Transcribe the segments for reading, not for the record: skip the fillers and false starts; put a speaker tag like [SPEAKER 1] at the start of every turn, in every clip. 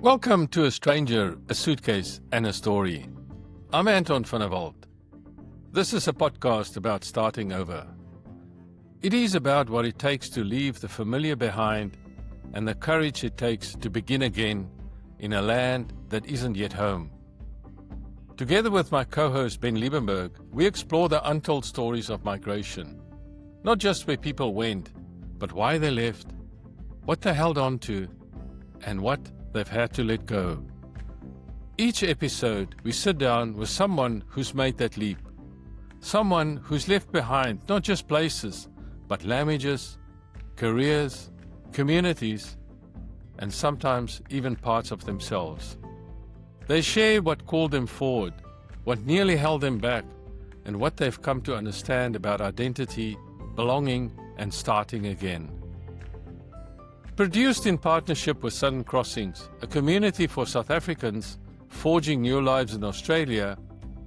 [SPEAKER 1] Welcome to A Stranger, a Suitcase and a Story. I'm Anton van Ben. This is a podcast about starting over. It is about what it takes to leave the familiar behind and the courage it takes to begin again in a land that isn't yet home. Together with my co-host Ben Liebenberg, we explore the untold stories of migration. Not just where people went, but why they left, what they held on to, and what they've had to let go. Each episode, we sit down with someone who's made that leap. Someone who's left behind not just places, but languages, careers, communities, and sometimes even parts of themselves. They share what called them forward, what nearly held them back, and what they've come to understand about identity, belonging, and starting again. Produced in partnership with Southern Crossings, a community for South Africans forging new lives in Australia,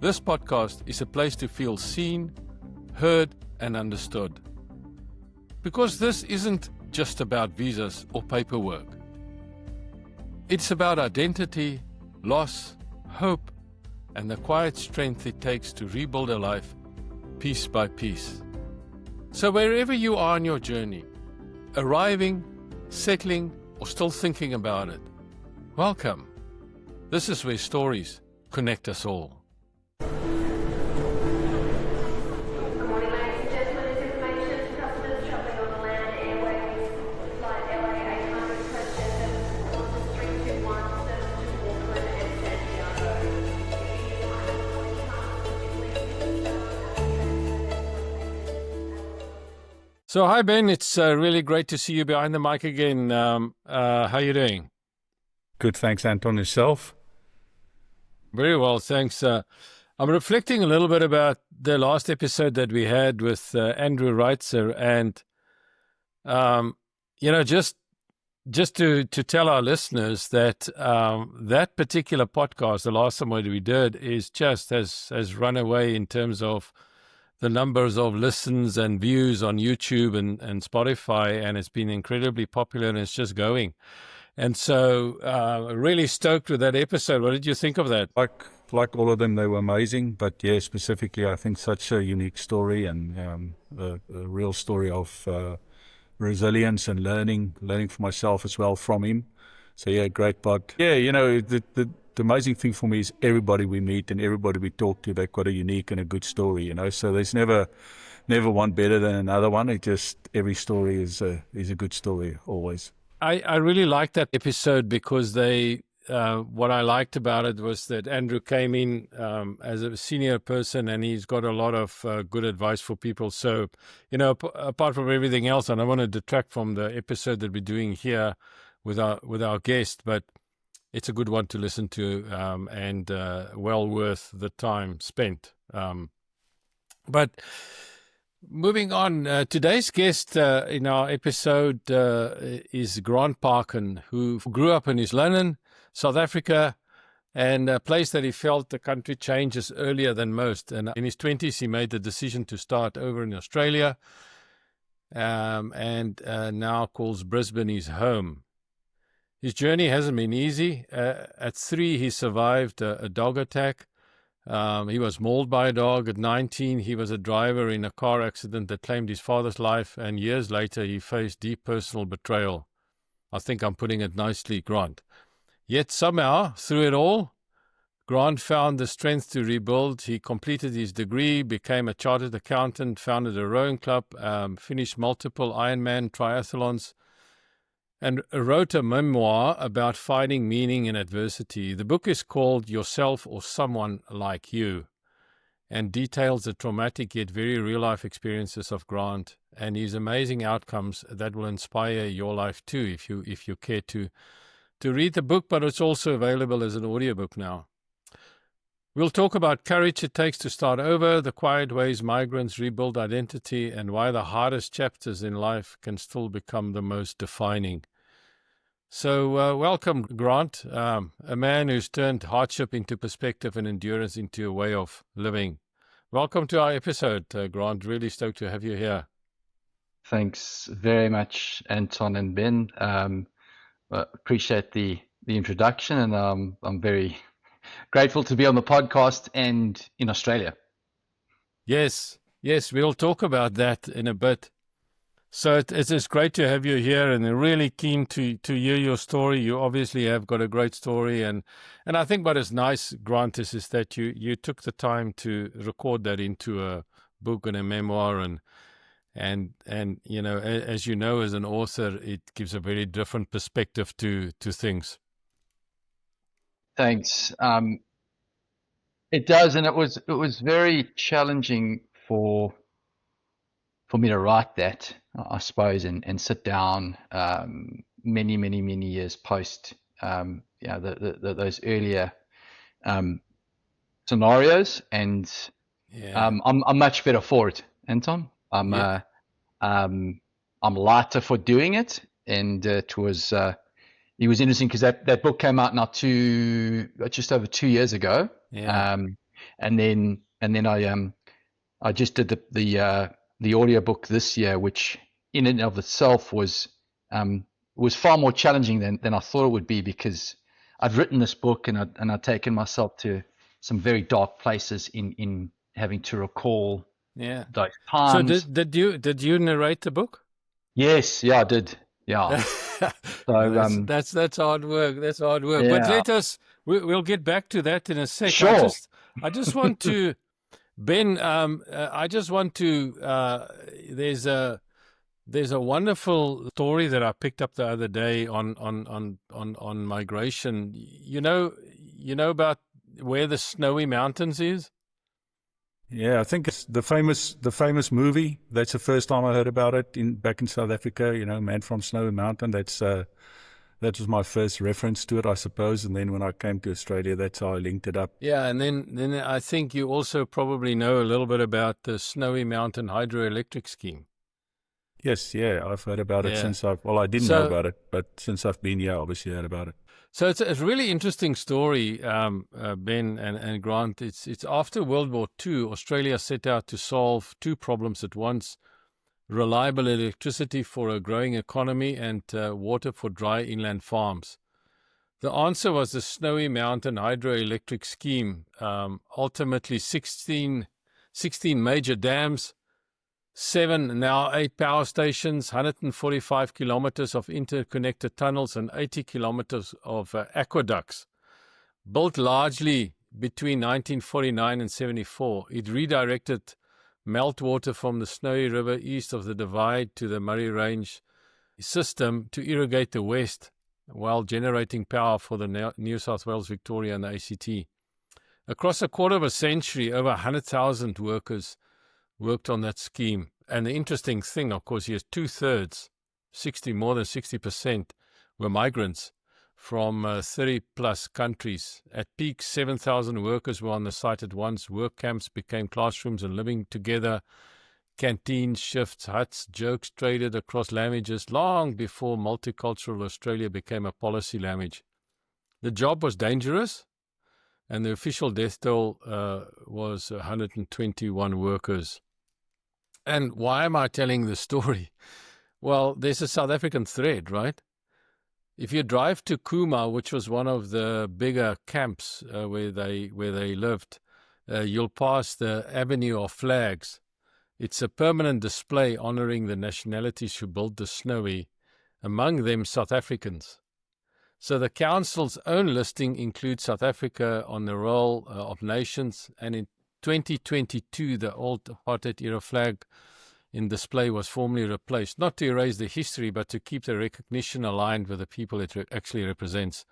[SPEAKER 1] this podcast is a place to feel seen, heard, and understood. Because this isn't just about visas or paperwork. It's about identity, loss, hope, and the quiet strength it takes to rebuild a life piece by piece. So wherever you are on your journey, arriving, settling, or still thinking about it, welcome. This is where stories connect us all.
[SPEAKER 2] Good morning, ladies and gentlemen. This information to customers travelling on the Land Airways flight LA 800 Qantas 321 service to Auckland and Santiago.
[SPEAKER 1] So hi Ben, it's really great to see you behind the mic again. How are you doing?
[SPEAKER 3] Good, thanks, Anton. Yourself?
[SPEAKER 1] Very well, thanks. I'm reflecting a little bit about the last episode that we had with Andrew Reitzer, and just to tell our listeners that that particular podcast, the last one we did, is just has run away in terms of the numbers of listens and views on YouTube and Spotify, and it's been incredibly popular, and it's just going. And so really stoked with that episode. What did you think of that?
[SPEAKER 3] Like all of them, they were amazing. But yeah, specifically, I think such a unique story and a real story of resilience and learning for myself as well from him. So yeah, great pod. Yeah, the amazing thing for me is everybody we meet and everybody we talk to, they've got a unique and a good story, so there's never one better than another one. It just, every story is a good story always.
[SPEAKER 1] I really liked that episode because what I liked about it was that Andrew came in as a senior person, and he's got a lot of good advice for people. So, apart from everything else, and I want to detract from the episode that we're doing here with our guest, but it's a good one to listen to, and well worth the time spent. But moving on, today's guest in our episode is Grant Parkin, who grew up in East London, South Africa, and a place that he felt the country changes earlier than most. And in his 20s, he made the decision to start over in Australia, and now calls Brisbane his home. His journey hasn't been easy. At 3, he survived a dog attack. He was mauled by a dog. At 19, he was a driver in a car accident that claimed his father's life. And years later, he faced deep personal betrayal. I think I'm putting it nicely, Grant. Yet somehow, through it all, Grant found the strength to rebuild. He completed his degree, became a chartered accountant, founded a rowing club, finished multiple Ironman triathlons, and wrote a memoir about finding meaning in adversity. The book is called Yourself or Someone Like You, and details the traumatic yet very real-life experiences of Grant and his amazing outcomes that will inspire your life too, if you care to read the book, but it's also available as an audiobook now. We'll talk about courage it takes to start over, the quiet ways migrants rebuild identity, and why the hardest chapters in life can still become the most defining. So welcome, Grant, a man who's turned hardship into perspective and endurance into a way of living. Welcome to our episode, Grant. Really stoked to have you here.
[SPEAKER 4] Thanks very much, Anton and Ben. Appreciate the the introduction, and I'm very grateful to be on the podcast and in Australia.
[SPEAKER 1] Yes, yes, we'll talk about that in a bit. So it's great to have you here, and really keen to hear your story. You obviously have got a great story, and I think what is nice, Grant, is that you took the time to record that into a book and a memoir, and you know, as you know, as an author, it gives a very different perspective to things.
[SPEAKER 4] Thanks. It does, and it was very challenging for me to write that, I suppose, and sit down many years post those earlier scenarios, and
[SPEAKER 1] Yeah.
[SPEAKER 4] I'm much better for it, Anton.
[SPEAKER 1] Yeah.
[SPEAKER 4] I'm lighter for doing it, and it was interesting because that book came out now just over 2 years ago.
[SPEAKER 1] Yeah.
[SPEAKER 4] And then I just did the audiobook this year, which in and of itself was far more challenging than I thought it would be, because I'd written this book and I'd taken myself to some very dark places in having to recall
[SPEAKER 1] Yeah.
[SPEAKER 4] those
[SPEAKER 1] So
[SPEAKER 4] times.
[SPEAKER 1] did you narrate the book?
[SPEAKER 4] Yes, yeah, I did. Yeah. So
[SPEAKER 1] that's hard work. That's hard work. But
[SPEAKER 4] yeah.
[SPEAKER 1] we'll get back to that in a sec.
[SPEAKER 4] Sure.
[SPEAKER 1] I just want to, Ben. I just want to. There's a wonderful story that I picked up the other day on migration. You know about where the Snowy Mountains is.
[SPEAKER 3] Yeah, I think it's the famous movie. That's the first time I heard about it back in South Africa. You know, Man from Snowy Mountain. That was my first reference to it, I suppose. And then when I came to Australia, that's how I linked it up.
[SPEAKER 1] Yeah, and then I think you also probably know a little bit about the Snowy Mountain hydroelectric scheme.
[SPEAKER 3] Yes, yeah, I've heard about it since I didn't
[SPEAKER 1] So-
[SPEAKER 3] know about it, but since I've been here, obviously heard about it.
[SPEAKER 1] So it's a really interesting story, Ben and Grant. It's after World War II, Australia set out to solve two problems at once: reliable electricity for a growing economy and water for dry inland farms. The answer was the Snowy Mountain hydroelectric scheme. Ultimately, 16 major dams, 7, now 8 power stations, 145 kilometers of interconnected tunnels, and 80 kilometers of aqueducts. Built largely between 1949 and 74, it redirected meltwater from the Snowy River east of the Divide to the Murray Range system to irrigate the west, while generating power for the New South Wales, Victoria, and the ACT. Across a quarter of a century, over 100,000 workers worked on that scheme. And the interesting thing, of course, is 2/3, more than 60%, were migrants from 30-plus countries. At peak, 7,000 workers were on the site at once. Work camps became classrooms and living together. Canteens, shifts, huts, jokes traded across languages long before multicultural Australia became a policy language. The job was dangerous, and the official death toll was 121 workers. And why am I telling this story? Well, there's a South African thread, right? If you drive to Kuma, which was one of the bigger camps where they lived, you'll pass the Avenue of Flags. It's a permanent display honoring the nationalities who built the Snowy, among them South Africans. So the council's own listing includes South Africa on the roll of nations, and in 2022, the old apartheid-era flag in display was formally replaced, not to erase the history, but to keep the recognition aligned with the people it actually represents.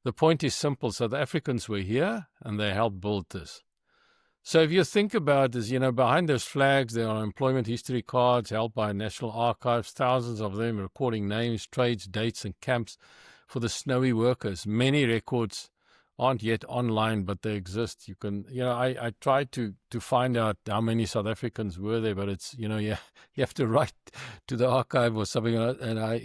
[SPEAKER 1] The point is simple. South Africans were here, and they helped build this. So if you think about this, behind those flags, there are employment history cards held by National Archives, thousands of them recording names, trades, dates, and camps for the Snowy workers. Many records aren't yet online, but they exist. You can, I tried to find out how many South Africans were there, but it's, you have to write to the archive or something, and I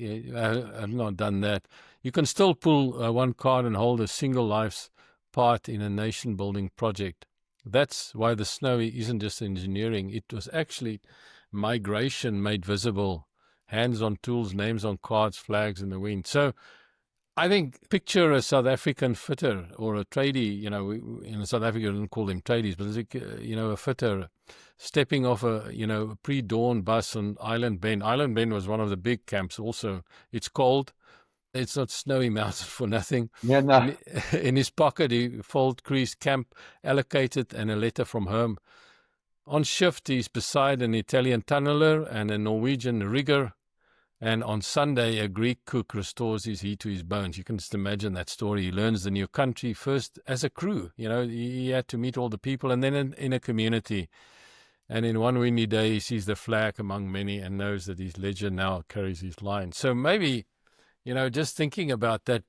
[SPEAKER 1] have not done that. You can still pull one card and hold a single life's part in a nation-building project. That's why the Snowy isn't just engineering. It was actually migration made visible, hands on tools, names on cards, flags in the wind. So I think picture a South African fitter or a tradie, in South Africa, we don't call them tradies, but a fitter stepping off a pre-dawn bus on Island Ben. Island Ben was one of the big camps also. It's cold. It's not Snowy Mountain for nothing.
[SPEAKER 4] Yeah, no.
[SPEAKER 1] In his pocket, he fold creased camp allocated and a letter from home. On shift, he's beside an Italian tunneler and a Norwegian rigger. And on Sunday, a Greek cook restores his heat to his bones. You can just imagine that story. He learns the new country first as a crew. He had to meet all the people and then in a community. And in one windy day, he sees the flag among many and knows that his legend now carries his line. So maybe, just thinking about that,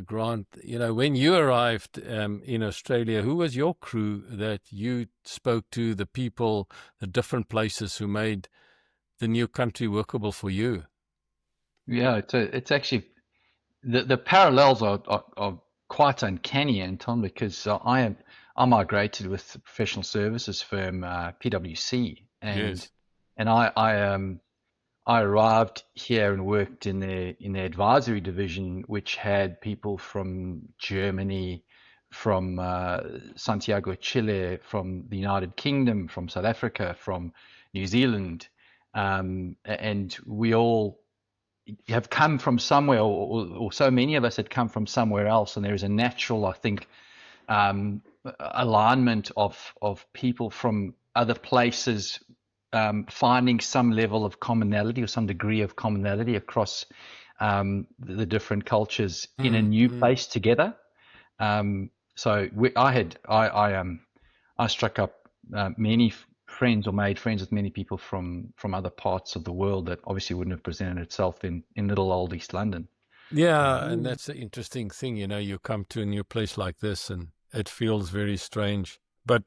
[SPEAKER 1] Grant, when you arrived in Australia, who was your crew that you spoke to, the people, the different places who made the new country workable for you?
[SPEAKER 4] Yeah, it's actually the parallels are quite uncanny, Anton, because I migrated with the professional services firm PwC,
[SPEAKER 1] Yes.
[SPEAKER 4] and I arrived here and worked in the advisory division, which had people from Germany, from Santiago, Chile, from the United Kingdom, from South Africa, from New Zealand, and we all have come from somewhere, or so many of us had come from somewhere else, and there is a natural, I think, alignment of people from other places finding some level of commonality or some degree of commonality across the different cultures in a new place together. So I struck up many friends or made friends with many people from other parts of the world that obviously wouldn't have presented itself in little old East London.
[SPEAKER 1] Yeah, and that's the interesting thing, you come to a new place like this and it feels very strange. But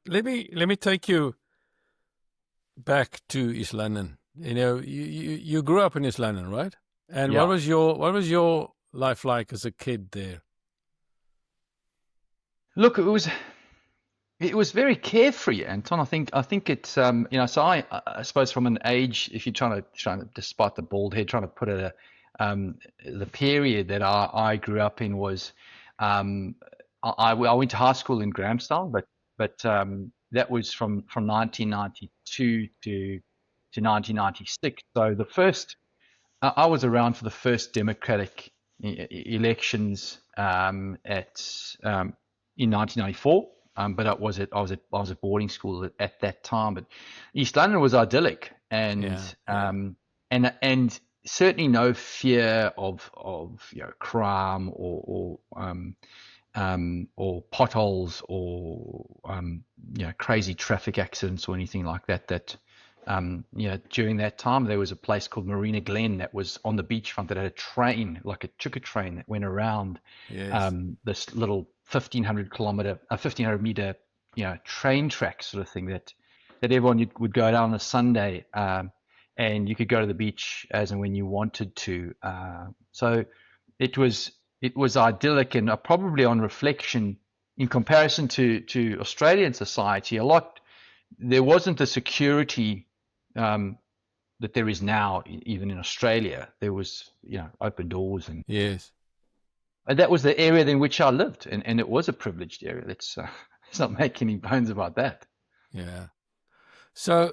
[SPEAKER 1] let me take you back to East London. You grew up in East London, right? And
[SPEAKER 4] Yeah.
[SPEAKER 1] what was your life like as a kid there?
[SPEAKER 4] Look, it was very carefree, Anton. I think it's so I suppose from an age, if you're trying to despite the bald head, trying to put it the period that I grew up in was I went to high school in Grahamstown, but that was from 1992 to 1996. So I was around for the first democratic elections in 1994. But I was at boarding school at that time. But East London was idyllic, and and certainly no fear of crime or potholes or crazy traffic accidents or anything like that. That during that time there was a place called Marina Glen that was on the beachfront that had a train, like a chukka train, that went around this little 1500 meter train track sort of thing that everyone would go down on a Sunday, and you could go to the beach as and when you wanted to. So it was idyllic, and probably on reflection, in comparison to Australian society, there wasn't the security that there is now, even in Australia. There was open doors, and
[SPEAKER 1] Yes.
[SPEAKER 4] and that was the area in which I lived, and it was a privileged area. Let's not make any bones about that.
[SPEAKER 1] Yeah. So,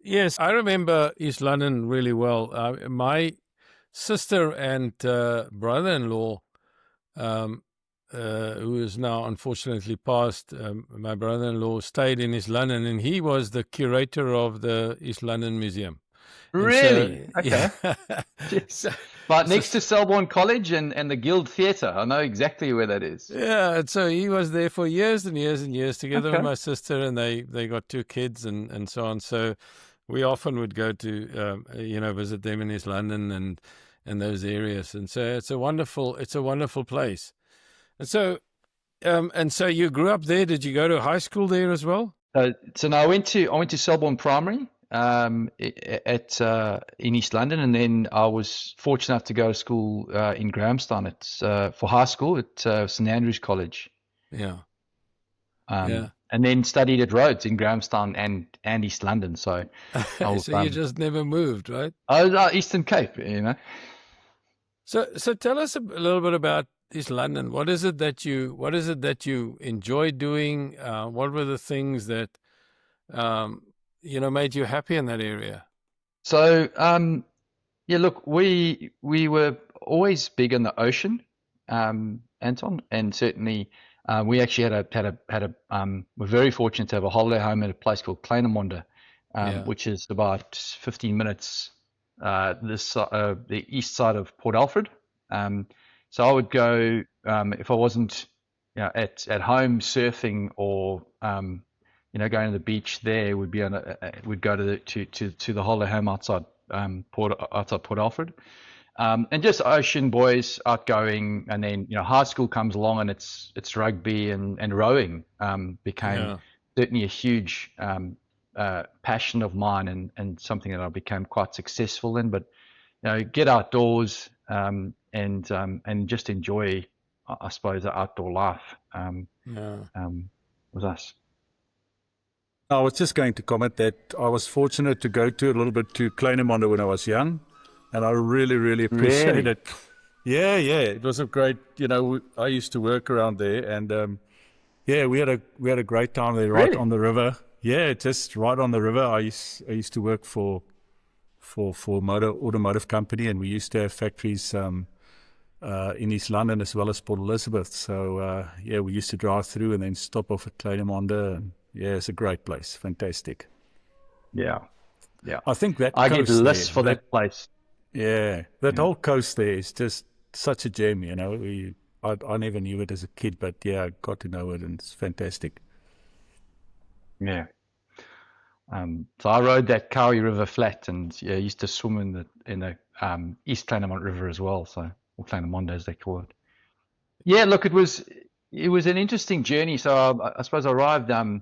[SPEAKER 1] yes, I remember East London really well. My sister and brother-in-law, who is now unfortunately passed, my brother-in-law stayed in East London, and he was the curator of the East London Museum.
[SPEAKER 4] Really? Okay.
[SPEAKER 1] So,
[SPEAKER 4] But next to Selborne College and the Guild Theatre. I know exactly where that is.
[SPEAKER 1] yeah, and so he was there for years and years and years together
[SPEAKER 4] Okay.
[SPEAKER 1] with my sister, and they got 2 kids and so on. So we often would go to visit them in East London and those areas, and so it's a wonderful place. And so you grew up there. Did you go to high school there as well?
[SPEAKER 4] So now I went to Selborne Primary in East London, and then I was fortunate enough to go to school in Grahamstown for high school at St Andrews College.
[SPEAKER 1] Yeah.
[SPEAKER 4] And then studied at Rhodes in Grahamstown and East London. So I was,
[SPEAKER 1] So you just never moved, right?
[SPEAKER 4] I was Eastern Cape,
[SPEAKER 1] So tell us a little bit about East London. What is it that you enjoy doing? What were the things that made you happy in that area?
[SPEAKER 4] So, yeah, look, we were always big on the ocean, Anton, and certainly we actually we're very fortunate to have a holiday home at a place called Kleinenmonde,
[SPEAKER 1] Yeah.
[SPEAKER 4] which is about 15 minutes the east side of Port Alfred. So I would go if I wasn't at home surfing or going to the beach there, would be would go to the holiday home outside Port Alfred. And just ocean boys, outgoing, and then high school comes along and it's rugby and rowing became
[SPEAKER 1] Yeah.
[SPEAKER 4] certainly a huge passion of mine and something that I became quite successful in. But get outdoors and just enjoy, I suppose, the outdoor life
[SPEAKER 1] Yeah.
[SPEAKER 4] with us.
[SPEAKER 3] I was just going to comment that I was fortunate to go to a little bit to Kleinenmonde when I was young, and I really, really appreciate
[SPEAKER 4] Really?
[SPEAKER 3] it. Yeah, it was a great. I used to work around there, and we had a great time there, right
[SPEAKER 4] Really?
[SPEAKER 3] on the river. Yeah, just right on the river. I used to work for automotive company, and we used to have factories in East London as well as Port Elizabeth. So we used to drive through and then stop off at Kleinenmonde. And it's a great place, fantastic.
[SPEAKER 4] Yeah.
[SPEAKER 3] I think that
[SPEAKER 4] I get
[SPEAKER 3] coast
[SPEAKER 4] lists
[SPEAKER 3] there,
[SPEAKER 4] for that place.
[SPEAKER 3] that whole coast there is just such a gem. I never knew it as a kid, but I got to know it, and it's fantastic.
[SPEAKER 4] Yeah. So I rode that Kauri River flat, and used to swim in the East Kleinenmonde River as well. So, or Kleinenmonde as they call it. Yeah, look, it was an interesting journey. So I suppose I arrived. I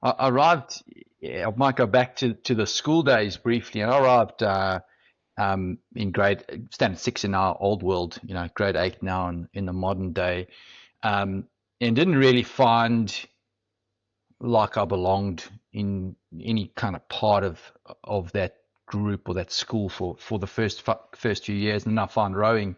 [SPEAKER 4] arrived. I might go back to the school days briefly. And I arrived in standard 6 in our old world. Grade 8 now in the modern day, and didn't really find like I belonged in any kind of part of that group or that school for the first few years. And then I found rowing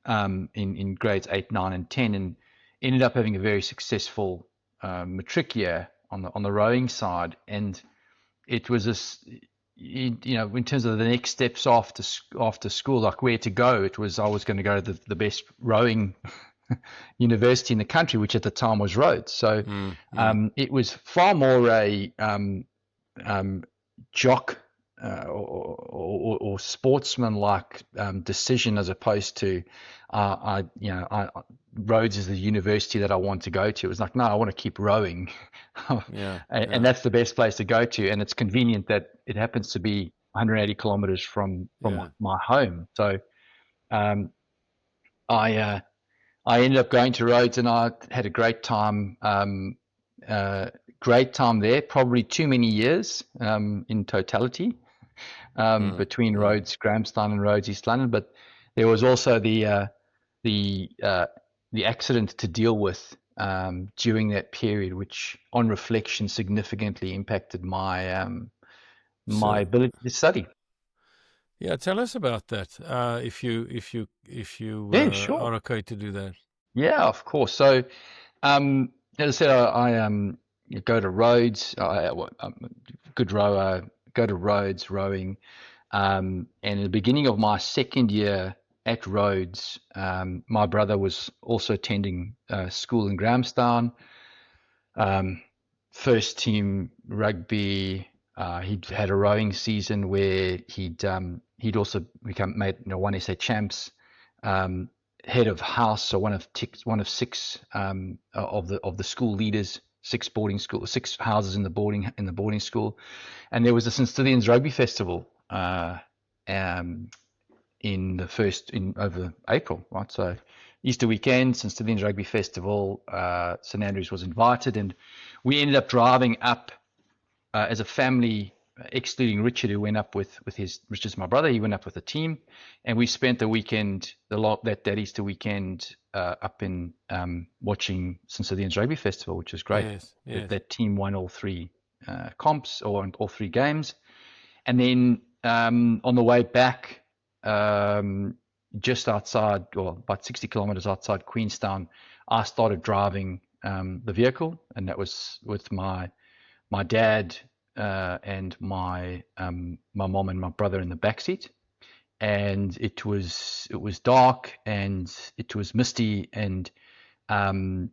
[SPEAKER 4] in grades 8, 9, and 10, and ended up having a very successful matric year on the rowing side. And it was this, in terms of the next steps after school, like where to go, I was going to go to the best rowing university in the country, which at the time was Rhodes. So it was far more a jock or sportsman-like decision, as opposed to Rhodes is the university that I want to go to. It was like, no, I want to keep rowing. And that's the best place to go to, and it's convenient that it happens to be 180 kilometers from my home. So I ended up going to Rhodes, and I had a great time. Great time there. Probably too many years in totality between Rhodes Grahamstown and Rhodes East London. But there was also the accident to deal with during that period, which, on reflection, significantly impacted my my ability to study.
[SPEAKER 1] Yeah, tell us about that. If you
[SPEAKER 4] Sure.
[SPEAKER 1] are okay to do that.
[SPEAKER 4] Yeah, of course. So, as I said, I go to Rhodes. I'm a good rower. Go to Rhodes rowing, and in the beginning of my second year at Rhodes, my brother was also attending school in Grahamstown. First team rugby. He'd had a rowing season where he'd also made one SA champs. Head of house, so one of 6 of the school leaders, 6 houses in the boarding school, and there was a St Stithians Rugby Festival over April, right? So Easter weekend, St Stithians Rugby Festival, St Andrews was invited, and we ended up driving up as a family. Excluding Richard, who went up with Richard's my brother. He went up with the team, and we spent the weekend, that Easter weekend, up in watching St Stithians Rugby Festival, which was great.
[SPEAKER 1] Yes.
[SPEAKER 4] That team won all 3 comps, or all 3 games, and then on the way back, just outside, or about 60 kilometers outside Queenstown, I started driving the vehicle, and that was with my dad and my mom and my brother in the back seat. And it was dark and it was misty, and in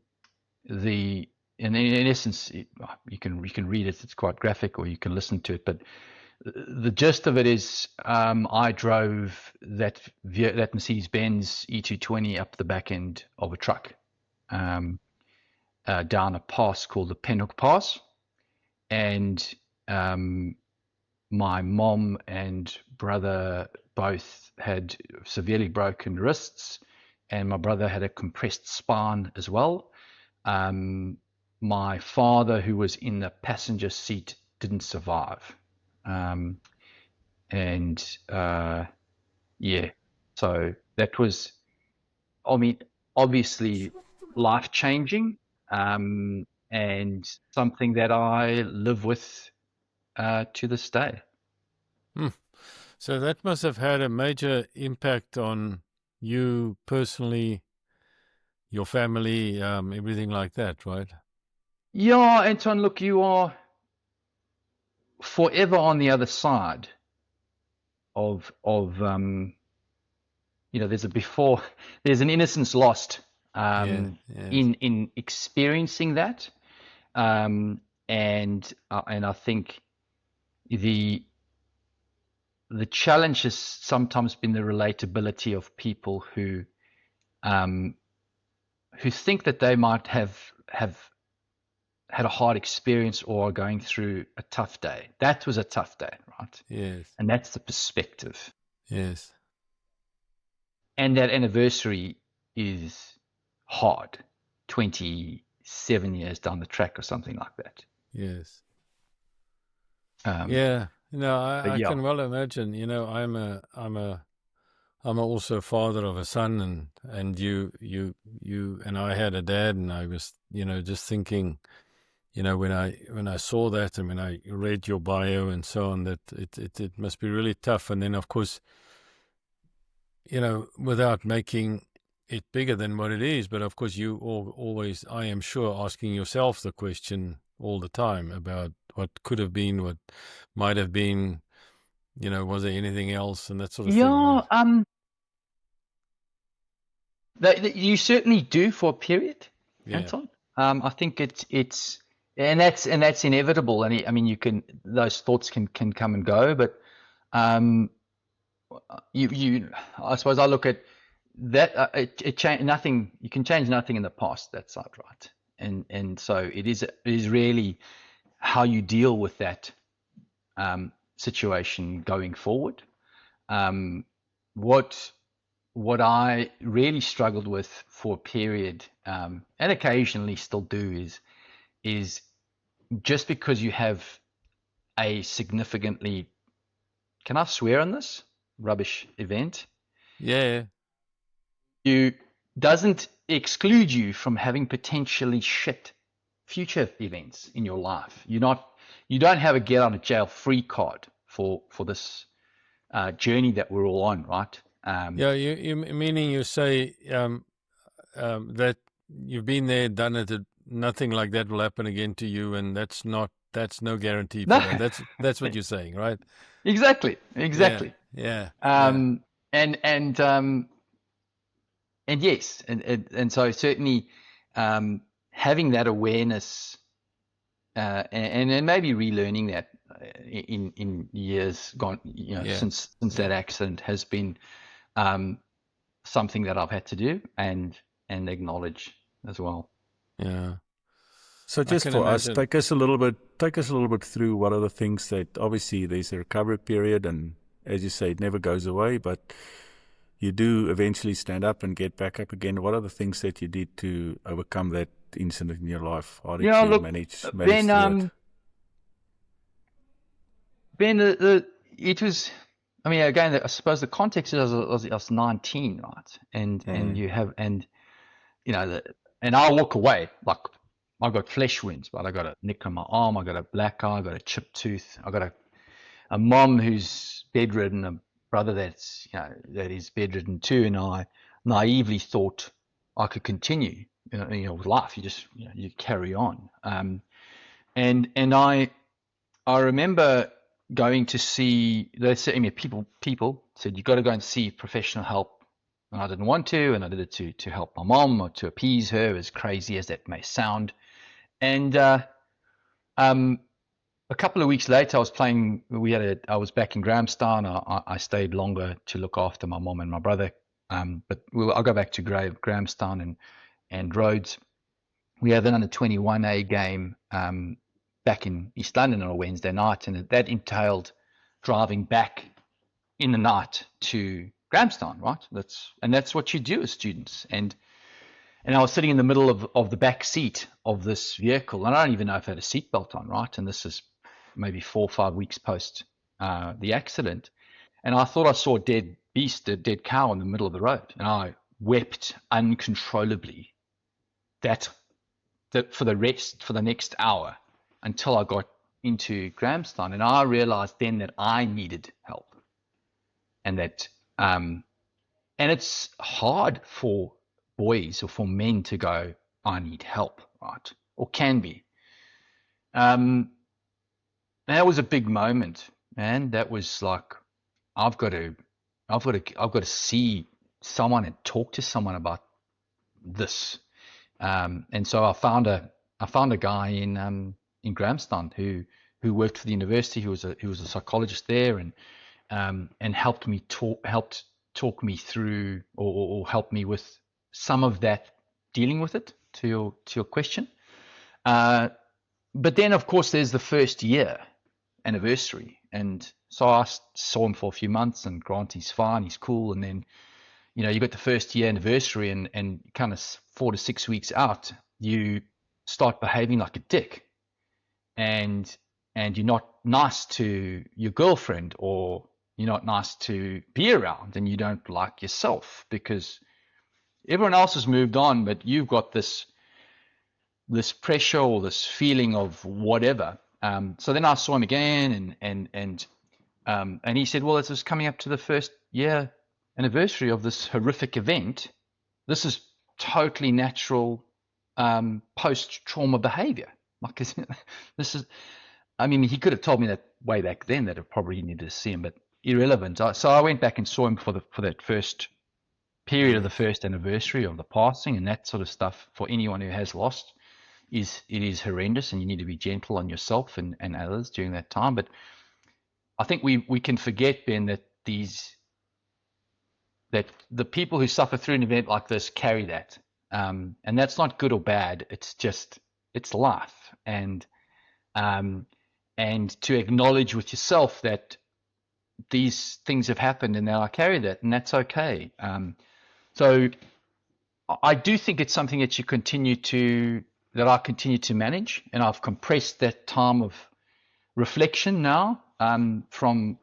[SPEAKER 4] essence, you can read it. It's quite graphic, or you can listen to it. But the gist of it is, I drove that Mercedes-Benz E220 up the back end of a truck, down a pass called the Penhook Pass, and my mom and brother both had severely broken wrists, and my brother had a compressed spine as well. My father, who was in the passenger seat, didn't survive. Yeah, so that was, I mean, obviously life-changing, and something that I live with to this day.
[SPEAKER 1] So that must have had a major impact on you personally, your family, everything like that, right?
[SPEAKER 4] Yeah, Anton, look, you are forever on the other side of there's a before, there's an innocence lost
[SPEAKER 1] Yes.
[SPEAKER 4] in experiencing that, and I think the challenge has sometimes been the relatability of people who think that they might have had a hard experience or are going through a tough day. That was a tough day, right?
[SPEAKER 1] Yes.
[SPEAKER 4] And that's the perspective.
[SPEAKER 1] Yes.
[SPEAKER 4] And that anniversary is hard, 27 years down the track or something like that.
[SPEAKER 1] Yes.
[SPEAKER 4] Yeah.
[SPEAKER 1] I can well imagine. I'm also father of a son, and you and I had a dad, and I was just thinking, when I saw that, and when I read your bio and so on, that it must be really tough. And then of course, without making it bigger than what it is, but of course you always, I am sure, asking yourself the question all the time about what could have been, what might have been, was there anything else, and that sort of thing.
[SPEAKER 4] Right? That you certainly do for a period, Anton. I think it's and that's inevitable. And I mean, those thoughts can come and go, but I suppose I look at that. It change nothing. You can change nothing in the past. That side, right? And so it is really how you deal with that situation going forward. What I really struggled with for a period, and occasionally still do, is just because you have a significantly, can I swear on this, rubbish event?
[SPEAKER 1] Yeah.
[SPEAKER 4] You doesn't exclude you from having potentially shit future events in your life. You don't have a get out of jail free card for this journey that we're all on, right?
[SPEAKER 1] You meaning you say that you've been there, done it, nothing like that will happen again to you, and that's no guarantee for that. That's what you're saying, right?
[SPEAKER 4] Exactly.
[SPEAKER 1] Yeah.
[SPEAKER 4] And yes, and so certainly having that awareness and maybe relearning that in years gone, since that accident has been something that I've had to do and acknowledge as well.
[SPEAKER 1] Yeah.
[SPEAKER 3] So just for us, take us a little bit through what are the things that, obviously there's a recovery period, and as you say, it never goes away, but you do eventually stand up and get back up again. What are the things that you did to overcome that incident in your life? How did you manage
[SPEAKER 4] Ben, Ben, it was, I mean, again, I suppose the context is I was 19, right? And you have, and I walk away, like, I got flesh wounds, but I got a nick on my arm, I got a black eye, I got a chipped tooth, I got a mom who's bedridden, brother that's that is bedridden too, and I naively thought I could continue, with life. You just you carry on. And I remember going to see. They said, people said you got to go and see professional help, and I didn't want to, and I did it to help my mom or to appease her, as crazy as that may sound. And a couple of weeks later, I was playing. I was back in Grahamstown. I stayed longer to look after my mom and my brother. But I'll go back to Grahamstown and Rhodes. We had an under 21A game back in East London on a Wednesday night, and that entailed driving back in the night to Grahamstown, right? That's what you do as students. And I was sitting in the middle of the back seat of this vehicle, and I don't even know if I had a seatbelt on, right? And this is maybe 4 or 5 weeks post the accident. And I thought I saw a dead beast, a dead cow in the middle of the road. And I wept uncontrollably that for the next hour until I got into Grahamstown. And I realized then that I needed help. And that, and it's hard for boys or for men to go, I need help, right? Or can be. That was a big moment, man. That was like, I've got to see someone and talk to someone about this. And so I found a guy in Grahamstown who worked for the university, who was a psychologist there, and helped talk me through or help me with some of that, dealing with it, to your question. But then, of course, there's the first year anniversary, and so I saw him for a few months, and Grant, he's fine, he's cool. And then you got the first year anniversary, and kind of 4 to 6 weeks out, you start behaving like a dick, and you're not nice to your girlfriend, or you're not nice to be around, and you don't like yourself because everyone else has moved on, but you've got this pressure or this feeling of whatever. So then I saw him again, and he said, well, this is coming up to the first year anniversary of this horrific event. This is totally natural post-trauma behavior. Like, this is, I mean, he could have told me that way back then, that I probably needed to see him, but irrelevant. So I went back and saw him for that first period of the first anniversary of the passing, and that sort of stuff for anyone who has lost. It is horrendous, and you need to be gentle on yourself and others during that time. But I think we can forget, Ben, that the people who suffer through an event like this carry that, and that's not good or bad. It's just, it's life, and to acknowledge with yourself that these things have happened, and now I carry that, and that's okay. So I do think it's something that I continue to manage, and I've compressed that time of reflection now from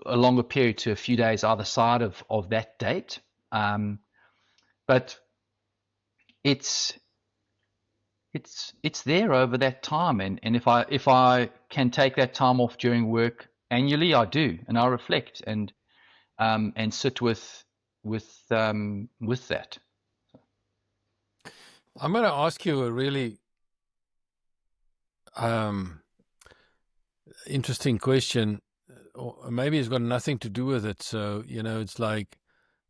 [SPEAKER 4] a longer period to a few days either side of that date. But it's there over that time, and if I can take that time off during work annually, I do, and I reflect and sit with that.
[SPEAKER 1] I'm going to ask you a really interesting question, or maybe it's got nothing to do with it. So, it's like,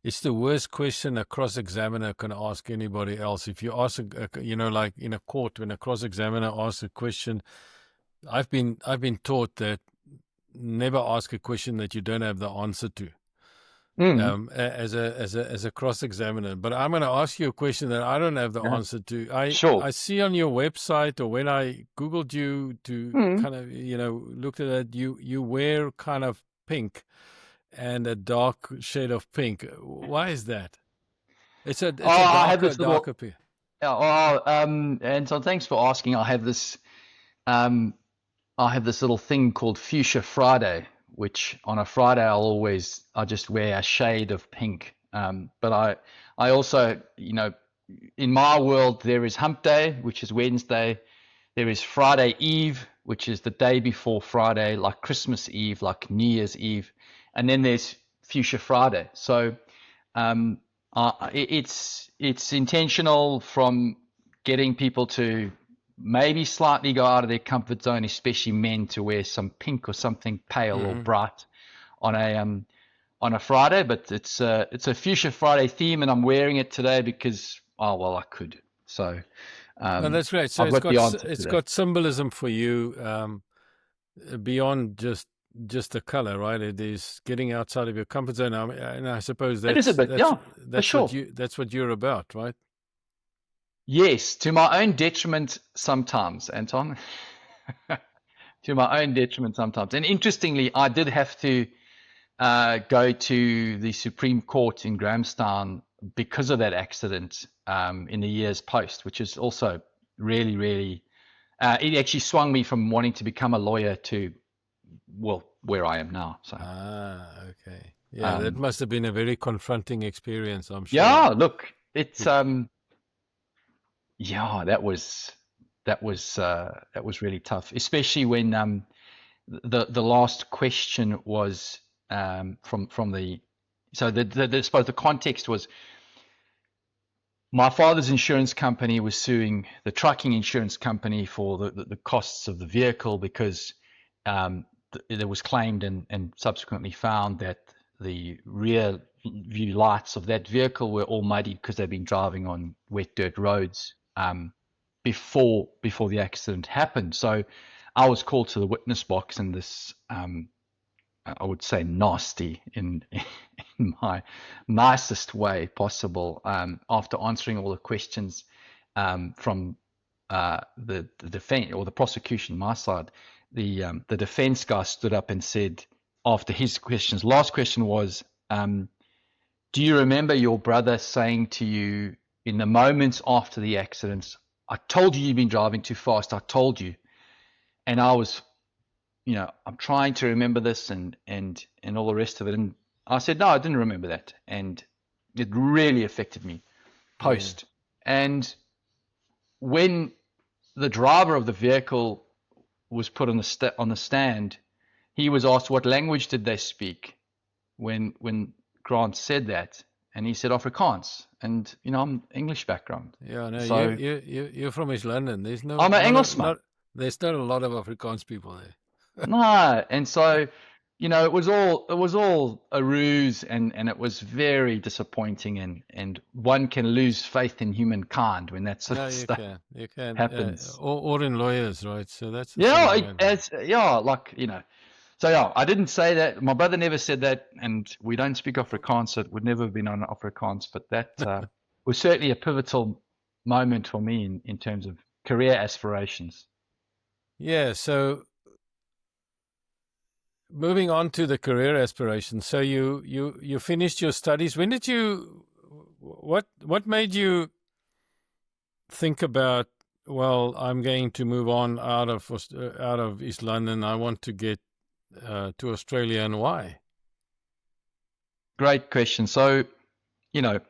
[SPEAKER 1] it's the worst question a cross-examiner can ask anybody else. If you ask, like in a court, when a cross-examiner asks a question, I've been taught that never ask a question that you don't have the answer to. As a cross-examiner. But I'm going to ask you a question that I don't have the answer to. I see on your website, or when I Googled you to kind of, looked at it, you wear kind of pink and a dark shade of pink. Why is that? It's a darker pink.
[SPEAKER 4] And so thanks for asking. I have this little thing called Fuchsia Friday, which on a Friday I just wear a shade of pink. But I also, in my world, there is Hump Day, which is Wednesday. There is Friday Eve, which is the day before Friday, like Christmas Eve, like New Year's Eve. and then there's Fuchsia Friday. So it's intentional from getting people to maybe slightly go out of their comfort zone, especially men, to wear some pink or something pale or bright on a Friday. But it's a Fuchsia Friday theme, and I'm wearing it today because I could. So
[SPEAKER 1] No, that's great. So
[SPEAKER 4] I've got the answer
[SPEAKER 1] it's
[SPEAKER 4] to that.
[SPEAKER 1] got symbolism for you beyond just the color, right? It is getting outside of your comfort zone. And I suppose that's
[SPEAKER 4] It is a bit,
[SPEAKER 1] that's,
[SPEAKER 4] yeah,
[SPEAKER 1] that's
[SPEAKER 4] for
[SPEAKER 1] what
[SPEAKER 4] sure.
[SPEAKER 1] that's what you're about, right?
[SPEAKER 4] Yes, to my own detriment sometimes, Anton. To my own detriment sometimes. And interestingly, I did have to go to the Supreme Court in Grahamstown because of that accident in the years post, which is also really, really, it actually swung me from wanting to become a lawyer to, well, where I am now. So
[SPEAKER 1] Okay. Yeah, that must have been a very confronting experience, I'm sure.
[SPEAKER 4] yeah, look, it's yeah, that was really tough, especially when the last question was from the, so I suppose the context was my father's insurance company was suing the trucking insurance company for the costs of the vehicle because it was claimed and subsequently found that the rear view lights of that vehicle were all muddy because they'd been driving on wet dirt roads before the accident happened. So I was called to the witness box, and this I would say nasty in my nicest way possible, after answering all the questions from the defense or the prosecution, my side, the defense guy stood up and said, after his questions, last question was, do you remember your brother saying to you in the moments after the accidents, I told you you've been driving too fast, I told you. And I was, I'm trying to remember this and all the rest of it. And I said, no, I didn't remember that. And it really affected me post. And when the driver of the vehicle was put on the stand, he was asked what language did they speak when Grant said that, and he said Afrikaans, and I'm English background.
[SPEAKER 1] Yeah, no,
[SPEAKER 4] so
[SPEAKER 1] you're from East London. There's no.
[SPEAKER 4] I'm an Englishman.
[SPEAKER 1] There's not a lot of Afrikaans people there.
[SPEAKER 4] No, and so it was all a ruse, and it was very disappointing, and one can lose faith in humankind when that sort of stuff
[SPEAKER 1] you can
[SPEAKER 4] happens.
[SPEAKER 1] Or in lawyers, right? So that's
[SPEAKER 4] So yeah, I didn't say that. My brother never said that, and we don't speak Afrikaans, so it would never have been on Afrikaans. But that was certainly a pivotal moment for me in terms of career aspirations.
[SPEAKER 1] Yeah. So moving on to the career aspirations. So you finished your studies. When did you? What made you think about? Well, I'm going to move on out of East London. I want to get to Australia, and why?
[SPEAKER 4] Great question. So, the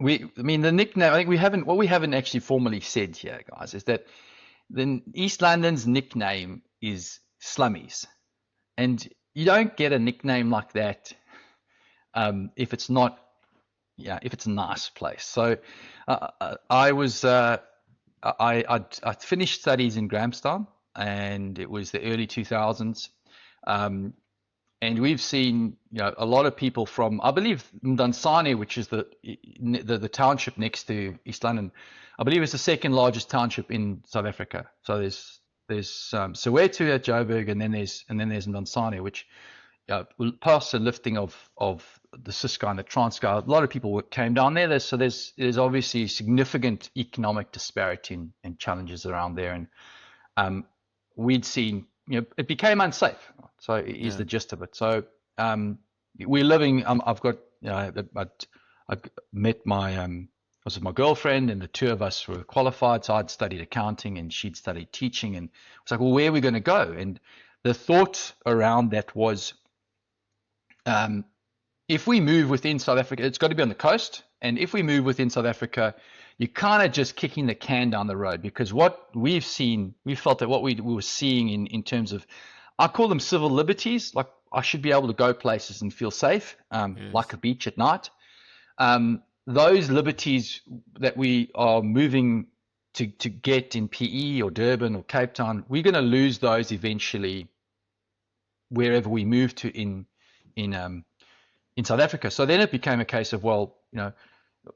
[SPEAKER 4] nickname, I think what we haven't actually formally said here, guys, is that the East London's nickname is Slummies. And you don't get a nickname like that if it's not, if it's a nice place. So I finished studies in Grahamstown, and it was the early 2000s. And we've seen, a lot of people from, I believe, Mdansane, which is the township next to East London. I believe it's the second largest township in South Africa. So there's Soweto at Joburg, and then there's Mdansane, which past the lifting of the Ciskei and the Transkei, a lot of people came down there. So there's obviously significant economic disparity and challenges around there, and we'd seen, it became unsafe. So is the gist of it. So we're living. I've got. I met my my girlfriend, and the two of us were qualified. So I'd studied accounting, and she'd studied teaching, and it's like, well, where are we going to go? And the thought around that was, if we move within South Africa, it's got to be on the coast. And if we move within South Africa, you're kind of just kicking the can down the road, because what we've seen, we felt that what we were seeing in terms of, I call them civil liberties, like I should be able to go places and feel safe,
[SPEAKER 1] Yes.
[SPEAKER 4] like a beach at night. Those liberties that we are moving to get in PE or Durban or Cape Town, we're going to lose those eventually wherever we move to in South Africa. So then it became a case of, well,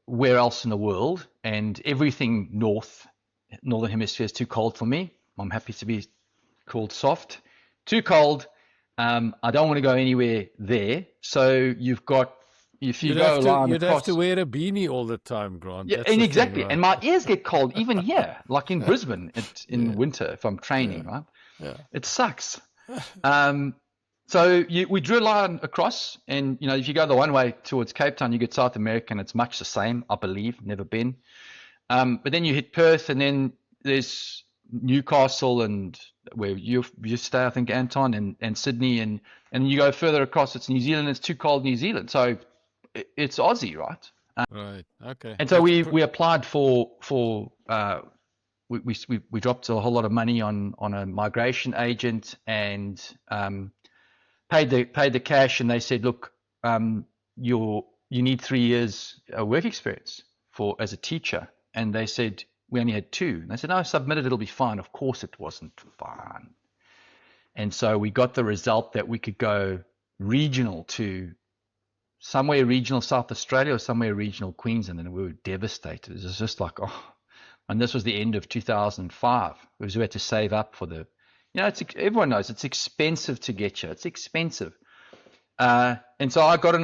[SPEAKER 4] where else in the world? And everything northern hemisphere is too cold for me. I'm happy to be called soft. Too cold. I don't want to go anywhere there. So you've got, if you
[SPEAKER 1] You'd
[SPEAKER 4] go
[SPEAKER 1] have to,
[SPEAKER 4] line
[SPEAKER 1] you'd
[SPEAKER 4] across,
[SPEAKER 1] have to wear a beanie all the time, Grant.
[SPEAKER 4] yeah,
[SPEAKER 1] That's
[SPEAKER 4] and
[SPEAKER 1] the
[SPEAKER 4] exactly.
[SPEAKER 1] thing, right?
[SPEAKER 4] And my ears get cold even here, like in Brisbane in winter if I'm training, right?
[SPEAKER 1] Yeah.
[SPEAKER 4] It sucks. So we drew a line across, and if you go the one way towards Cape Town, you get South America, and it's much the same, I believe. Never been. But then you hit Perth, and then there's Newcastle, and where you stay, I think, Anton, and Sydney, and you go further across, it's New Zealand. It's too cold, New Zealand. So it's Aussie, right?
[SPEAKER 1] Right. Okay.
[SPEAKER 4] And so
[SPEAKER 1] That's
[SPEAKER 4] we applied for we dropped a whole lot of money on a migration agent, and paid the cash, and they said, look, you need 3 years work experience as a teacher, and they said we only had 2. And I said, no, submit it, it'll be fine. Of course it wasn't fine. And so we got the result that we could go regional to somewhere regional South Australia or somewhere regional Queensland, and we were devastated. It was just like, and this was the end of 2005. We had to save up for the, everyone knows it's expensive to get here. It's expensive. And so I borrowed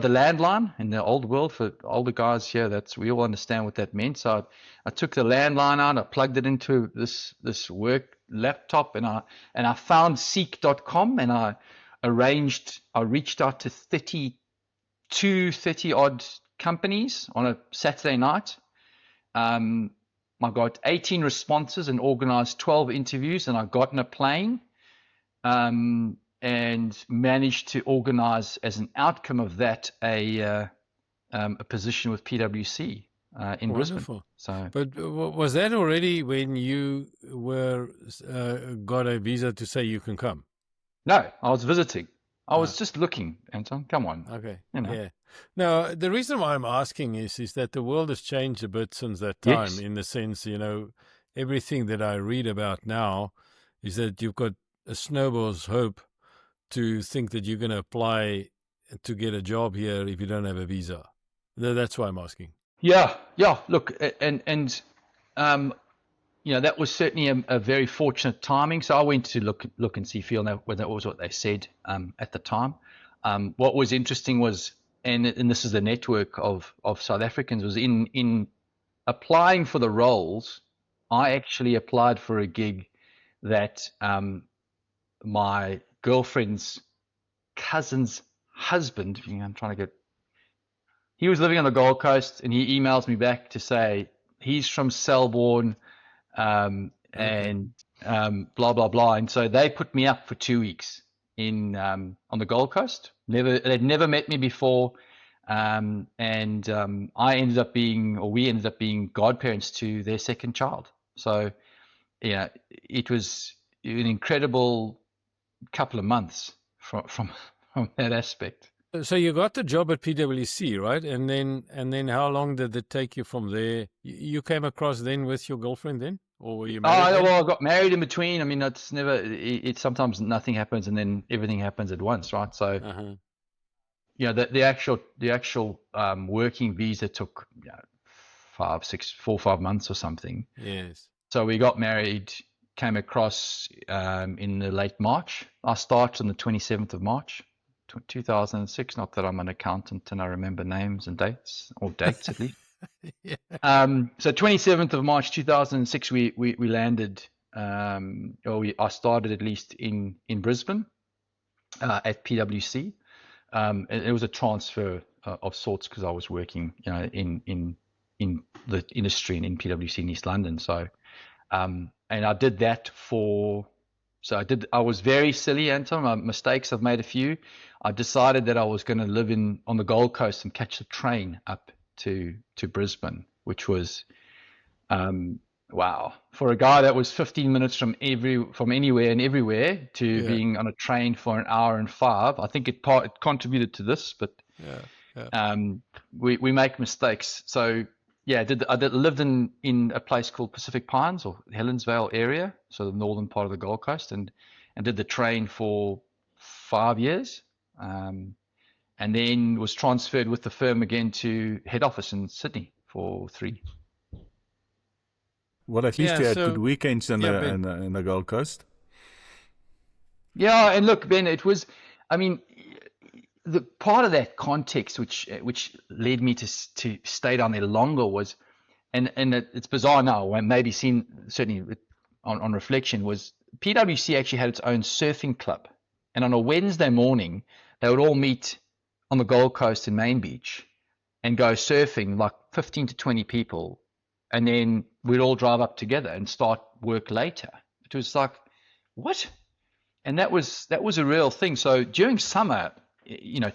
[SPEAKER 4] the landline in the old world. For older guys here, we all understand what that meant. So I took the landline out, I plugged it into this work laptop, and I found seek.com, and I reached out to 30 odd companies on a Saturday night. I got 18 responses and organized 12 interviews, and I got in a plane and managed to organize, as an outcome of that, a position with PwC in Brisbane. So,
[SPEAKER 1] but was that already when you got a visa to say you can come?
[SPEAKER 4] No, I was visiting. I was just looking, Anton. Come on.
[SPEAKER 1] Okay. Yeah. Now, the reason why I'm asking is that the world has changed a bit since that time.
[SPEAKER 4] Yes.
[SPEAKER 1] In the sense, everything that I read about now is that you've got a snowball's hope to think that you're going to apply to get a job here if you don't have a visa. That's why I'm asking.
[SPEAKER 4] Yeah. Look, and that was certainly a very fortunate timing. So I went to look and see, feel, whether that was what they said at the time. What was interesting was, and this is the network of South Africans, was in applying for the roles, I actually applied for a gig that my girlfriend's cousin's husband, he was living on the Gold Coast, and he emails me back to say he's from Selborne, and blah blah blah. And so they put me up for 2 weeks on the Gold Coast. They'd never met me before, we ended up being godparents to their second child. So it was an incredible couple of months from that aspect.
[SPEAKER 1] So you got the job at PwC, right? And then how long did it take you from there? You came across then with your girlfriend then? Or were you married?
[SPEAKER 4] Well, I got married in between. I mean, it's never, it's sometimes nothing happens and then everything happens at once, right? So, the actual working visa took 4 or 5 months or something.
[SPEAKER 1] Yes.
[SPEAKER 4] So we got married, came across in the late March. I started on the 27th of March, 2006. Not that I'm an accountant and I remember names and dates, or dates at least.
[SPEAKER 1] Yeah.
[SPEAKER 4] So 27th of March 2006, we landed. I started at least in Brisbane at PwC. And it was a transfer of sorts because I was working, in the industry and in PwC in East London. So, and I did that I was very silly, Anton. Mistakes, I've made a few. I decided that I was going to live on the Gold Coast and catch the train up to Brisbane, which was Wow. For a guy that was 15 minutes from anywhere and everywhere to
[SPEAKER 1] Yeah,
[SPEAKER 4] being on a train for an hour and 5, I think it contributed to this, but
[SPEAKER 1] yeah, yeah.
[SPEAKER 4] we make mistakes. So yeah, I lived in a place called Pacific Pines or Helensvale area, so the northern part of the Gold Coast, and did the train for 5 years, and then was transferred with the firm again to head office in Sydney for 3.
[SPEAKER 3] Well, at least
[SPEAKER 1] Yeah,
[SPEAKER 3] you had good
[SPEAKER 1] so,
[SPEAKER 3] weekends in
[SPEAKER 1] yeah,
[SPEAKER 3] the
[SPEAKER 1] Ben.
[SPEAKER 3] in the Gold Coast.
[SPEAKER 4] Yeah, and look, Ben, it was, I mean, the part of that context which led me to stay down there longer was, and it's bizarre now, when maybe seen certainly on reflection, was PwC actually had its own surfing club, and on a Wednesday morning they would all meet on the Gold Coast in Main Beach and go surfing, like 15 to 20 people, and then we'd all drive up together and start work later. It was like, what? And that was a real thing. So during summer,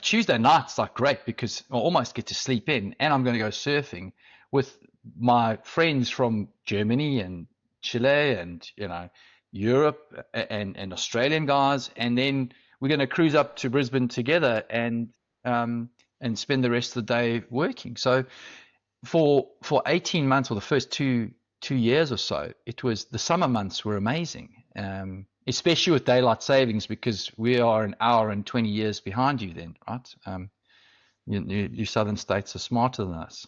[SPEAKER 4] Tuesday night's like great because I almost get to sleep in, and I'm going to go surfing with my friends from Germany and Chile and Europe and Australian guys, and then we're going to cruise up to Brisbane together and spend the rest of the day working. So for 18 months, or the first two years or so, it was, the summer months were amazing, especially with daylight savings, because we are an hour and 20 years behind you then, right? You southern states are smarter than us.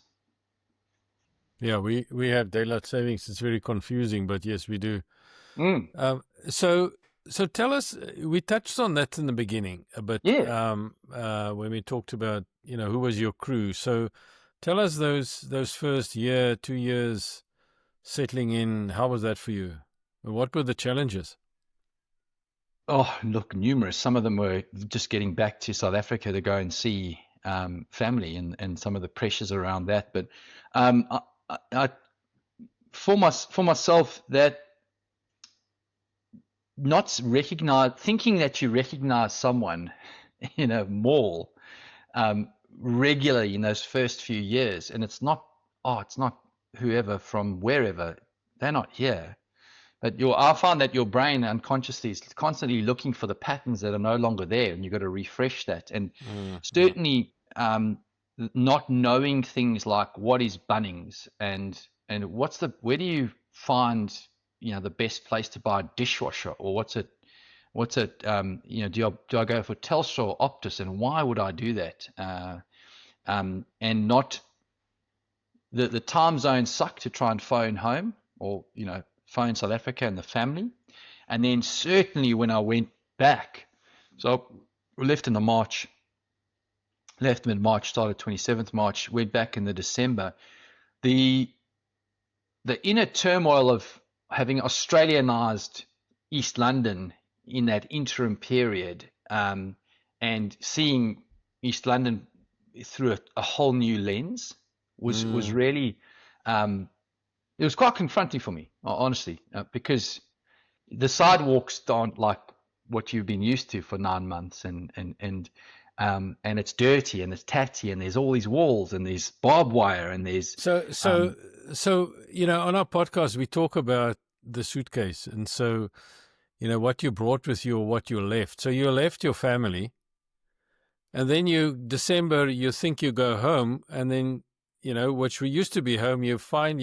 [SPEAKER 1] Yeah, we have daylight savings. It's very confusing, but yes, we do.
[SPEAKER 4] Mm,
[SPEAKER 1] So tell us. We touched on that in the beginning a bit,
[SPEAKER 4] yeah.
[SPEAKER 1] when we talked about who was your crew. So tell us those first year, 2 years settling in. How was that for you? What were the challenges?
[SPEAKER 4] Oh, look, numerous. Some of them were just getting back to South Africa to go and see family, and some of the pressures around that. But I for myself, that not recognize, thinking that you recognize someone in a mall regularly in those first few years, and it's not whoever from wherever, they're not here. But I find that your brain unconsciously is constantly looking for the patterns that are no longer there, and you've got to refresh that. And certainly, not knowing things like what is Bunnings and where do you find the best place to buy a dishwasher, or what's it do I go for Telstra or Optus, and why would I do that? And not the time zones suck to try and phone home, or phone South Africa and the family. And then certainly when I went back, so we left in March, left mid-March, started 27th March, went back in the December. The inner turmoil of having Australianized East London in that interim period, and seeing East London through a whole new lens was really, it was quite confronting for me, honestly, because the sidewalks aren't like what you've been used to for 9 months, and it's dirty and it's tatty, and there's all these walls and there's barbed wire and there's
[SPEAKER 1] So on our podcast we talk about the suitcase, and so what you brought with you or what you left. So you left your family, and then December you think you go home, and then which we used to be home, you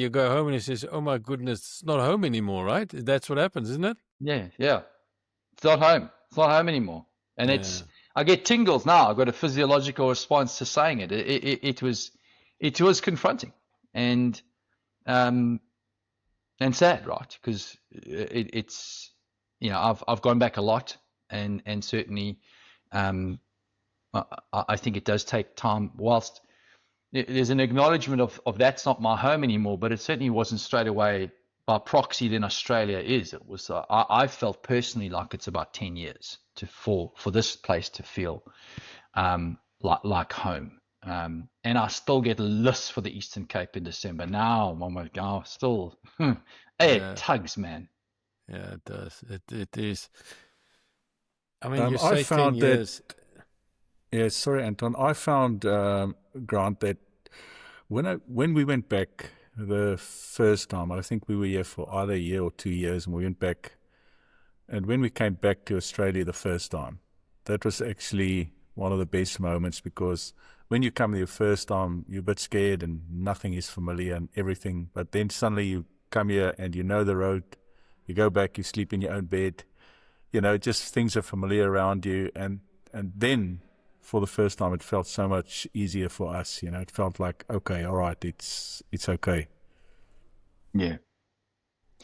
[SPEAKER 1] go home and it says, oh my goodness, it's not home anymore, right? That's what happens, isn't it?
[SPEAKER 4] yeah, it's not home. It's not home anymore. And
[SPEAKER 1] Yeah.
[SPEAKER 4] I get tingles now. I've got a physiological response to saying it. It was confronting and sad, right? Because it's I've gone back a lot, and certainly I think it does take time. Whilst there's an acknowledgement of that's not my home anymore, but it certainly wasn't straight away. By proxy, then Australia is. It was. I felt personally like it's about 10 years for this place to feel like home. And I still get lists for the Eastern Cape in December. Now, still, it tugs, man.
[SPEAKER 1] Yeah, it does. It is. I mean, you
[SPEAKER 3] I
[SPEAKER 1] say 10
[SPEAKER 3] found
[SPEAKER 1] years.
[SPEAKER 3] Yeah, sorry, Anton. I found, Grant, that when we went back the first time. I think we were here for either a year or 2 years, and we went back. And when we came back to Australia the first time, that was actually one of the best moments, because when you come here first time, you're a bit scared and nothing is familiar and everything. But then suddenly you come here and you know the road. You go back, you sleep in your own bed. Just things are familiar around you. And then for the first time, it felt so much easier for us. It felt like, okay, all right, it's okay.
[SPEAKER 4] Yeah.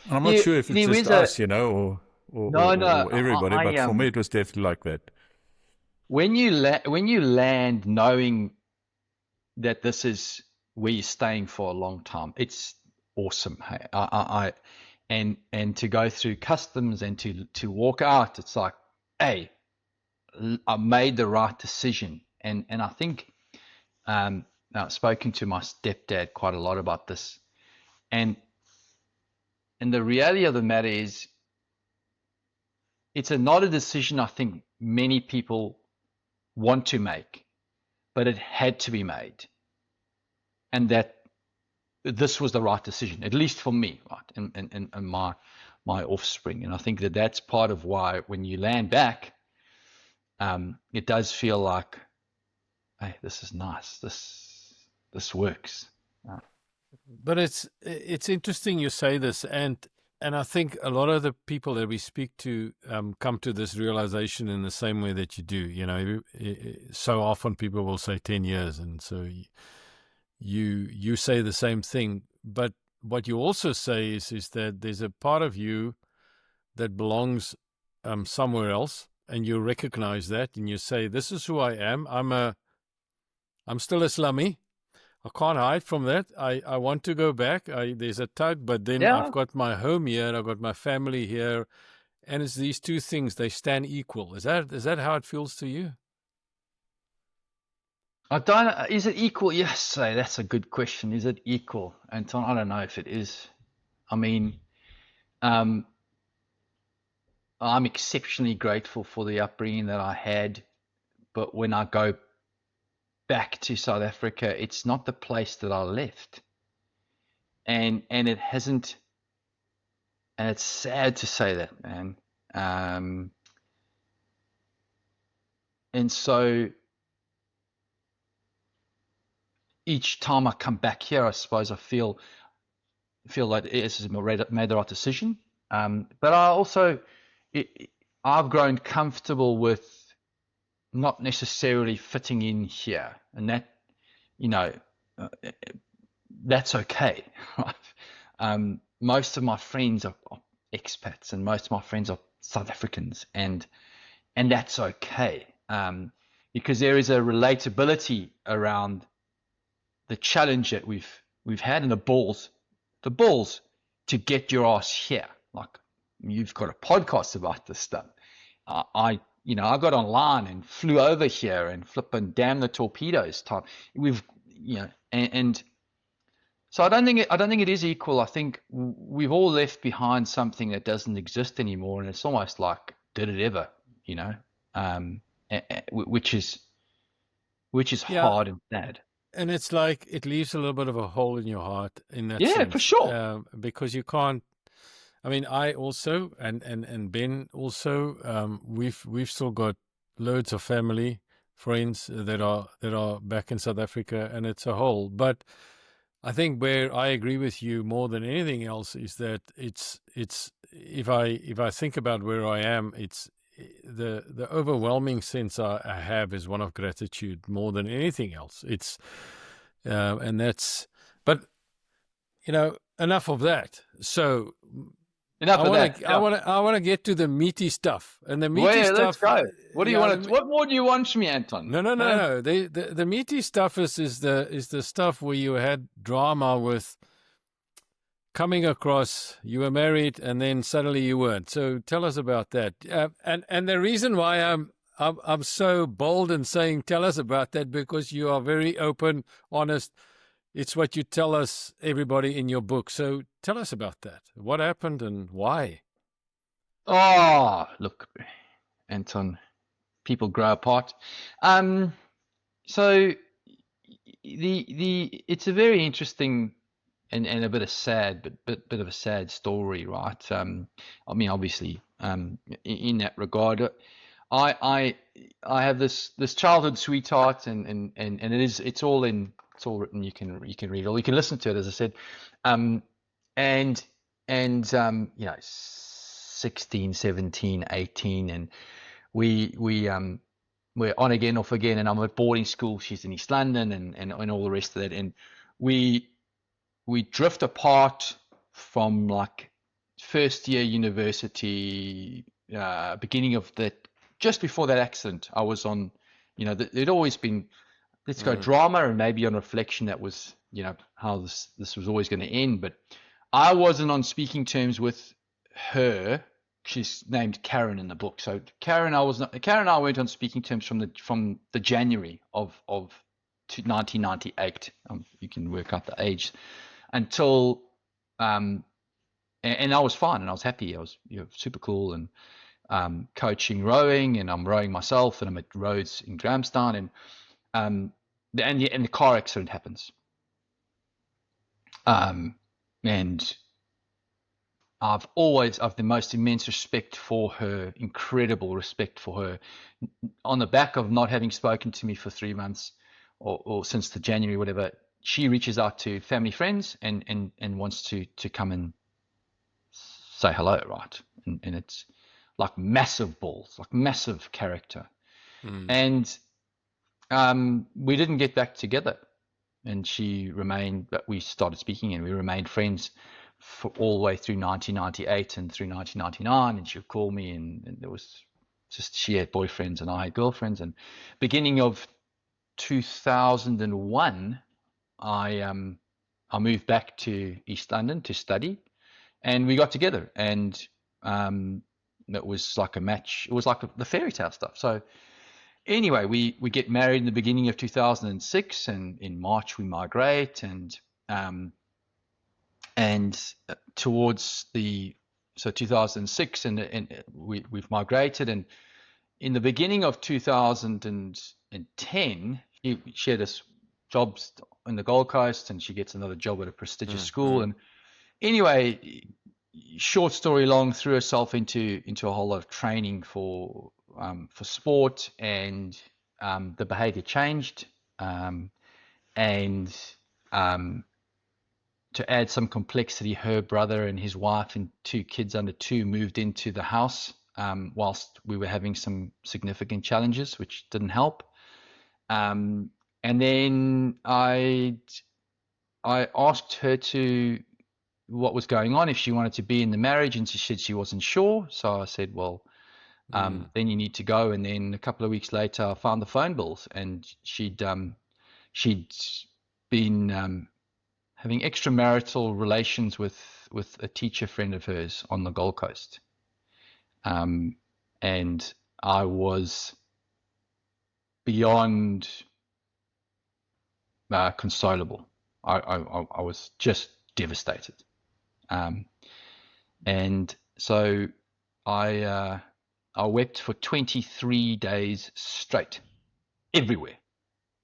[SPEAKER 3] And I'm not sure if it's just us, or
[SPEAKER 4] No,
[SPEAKER 3] or everybody, but for me, it was definitely like that.
[SPEAKER 4] When you land knowing that this is where you're staying for a long time, it's awesome. Hey, and to go through customs and to walk out, it's like, hey, I made the right decision. And I think I've spoken to my stepdad quite a lot about this, and the reality of the matter is, it's not a decision I think many people want to make, but it had to be made, and that this was the right decision, at least for me, right, and my offspring. And I think that's part of why when you land back, it does feel like, hey, this is nice, this works.
[SPEAKER 1] But it's interesting you say this, and I think a lot of the people that we speak to come to this realization in the same way that you do. So often people will say 10 years, and so you say the same thing. But what you also say is that there's a part of you that belongs somewhere else, and you recognize that, and you say, this is who I am. I'm still a slummy. I can't hide from that. I want to go back. There's a tug, but then I've got my home here. I've got my family here. And it's these two things, they stand equal. Is that how it feels to you?
[SPEAKER 4] Is it equal? Yes, that's a good question. Is it equal, Anton? I don't know if it is. I mean, I'm exceptionally grateful for the upbringing that I had, but when I go back to South Africa, it's not the place that I left, and it hasn't, and it's sad to say that, man. And so each time I come back here, I suppose I feel like it's made the right decision. But I also, I've grown comfortable with not necessarily fitting in here, and that, that's okay. Right? Most of my friends are expats, and most of my friends are South Africans, and that's okay, because there is a relatability around the challenge that we've had, and the balls to get your ass here. Like, you've got a podcast about this stuff. I got online and flew over here and flipping damn the torpedoes time. And so I don't think it is equal. I think we've all left behind something that doesn't exist anymore, and it's almost like, did it ever? Which is hard and sad.
[SPEAKER 1] And it's like it leaves a little bit of a hole in your heart in that sense.
[SPEAKER 4] Yeah, for sure.
[SPEAKER 1] Because you can't. I mean, I also and Ben also, we've still got loads of family, friends that are back in South Africa, and it's a hole. But I think where I agree with you more than anything else is that it's if I think about where I am, it's the overwhelming sense I have is one of gratitude more than anything else. It's and that's, but enough of that. So. I want to get to the meaty stuff, and the meaty stuff.
[SPEAKER 4] Let's go. What do you want? What more do you want from me, Anton?
[SPEAKER 1] No. The meaty stuff is the stuff where you had drama with coming across. You were married, and then suddenly you weren't. So tell us about that. And the reason why I'm so bold in saying tell us about that, because you are very open, honest. It's what you tell us, everybody, in your book. So tell us about that. What happened and why?
[SPEAKER 4] Oh, look, Anton, people grow apart. So it's a very interesting and a bit of sad, bit of a sad story, right? I mean, obviously, in that regard, I have this childhood sweetheart, and it's all written. You can read it, or you can listen to it, as I said, and 16, 17, 18, and we're on again, off again, and I'm at boarding school. She's in East London, and all the rest of that, and we drift apart from like first year university, beginning of that, just before that accident. I was on, there'd always been, let's go drama, and maybe on reflection that was, how this was always going to end. But I wasn't on speaking terms with her. She's named Karen in the book. So Karen and I weren't on speaking terms from the January of 1998. You can work out the age, until and I was fine, and I was happy. I was super cool, and coaching rowing, and I'm rowing myself, and I'm at Rhodes in Grahamstown, and the car accident happens, and I've the most immense respect for her, incredible respect for her, on the back of not having spoken to me for 3 months, or since the January, whatever. She reaches out to family, friends, and wants to come and say hello, right? And it's like massive balls, like massive character. And we didn't get back together, and she remained, but we started speaking, and we remained friends for all the way through 1998 and through 1999. And she would call me, and there was just, she had boyfriends and I had girlfriends. And beginning of 2001, I moved back to East London to study, and we got together, and it was like a match. It was like the fairy tale stuff. So anyway, we get married in the beginning of 2006, and in March we migrate, and towards 2006, and we've migrated, and in the beginning of 2010, she had this jobs in the Gold Coast, and she gets another job at a prestigious school. And anyway, short story long, threw herself into a whole lot of training for sport, and the behavior changed, and to add some complexity, her brother and his wife and 2 kids under 2 moved into the house whilst we were having some significant challenges, which didn't help. And then I asked her what was going on, if she wanted to be in the marriage, and she said she wasn't sure. So I said, well, then you need to go. And then a couple of weeks later, I found the phone bills, and she'd been having extramarital relations with a teacher friend of hers on the Gold Coast. And I was beyond consolable. I was just devastated. And so I wept for 23 days straight, everywhere.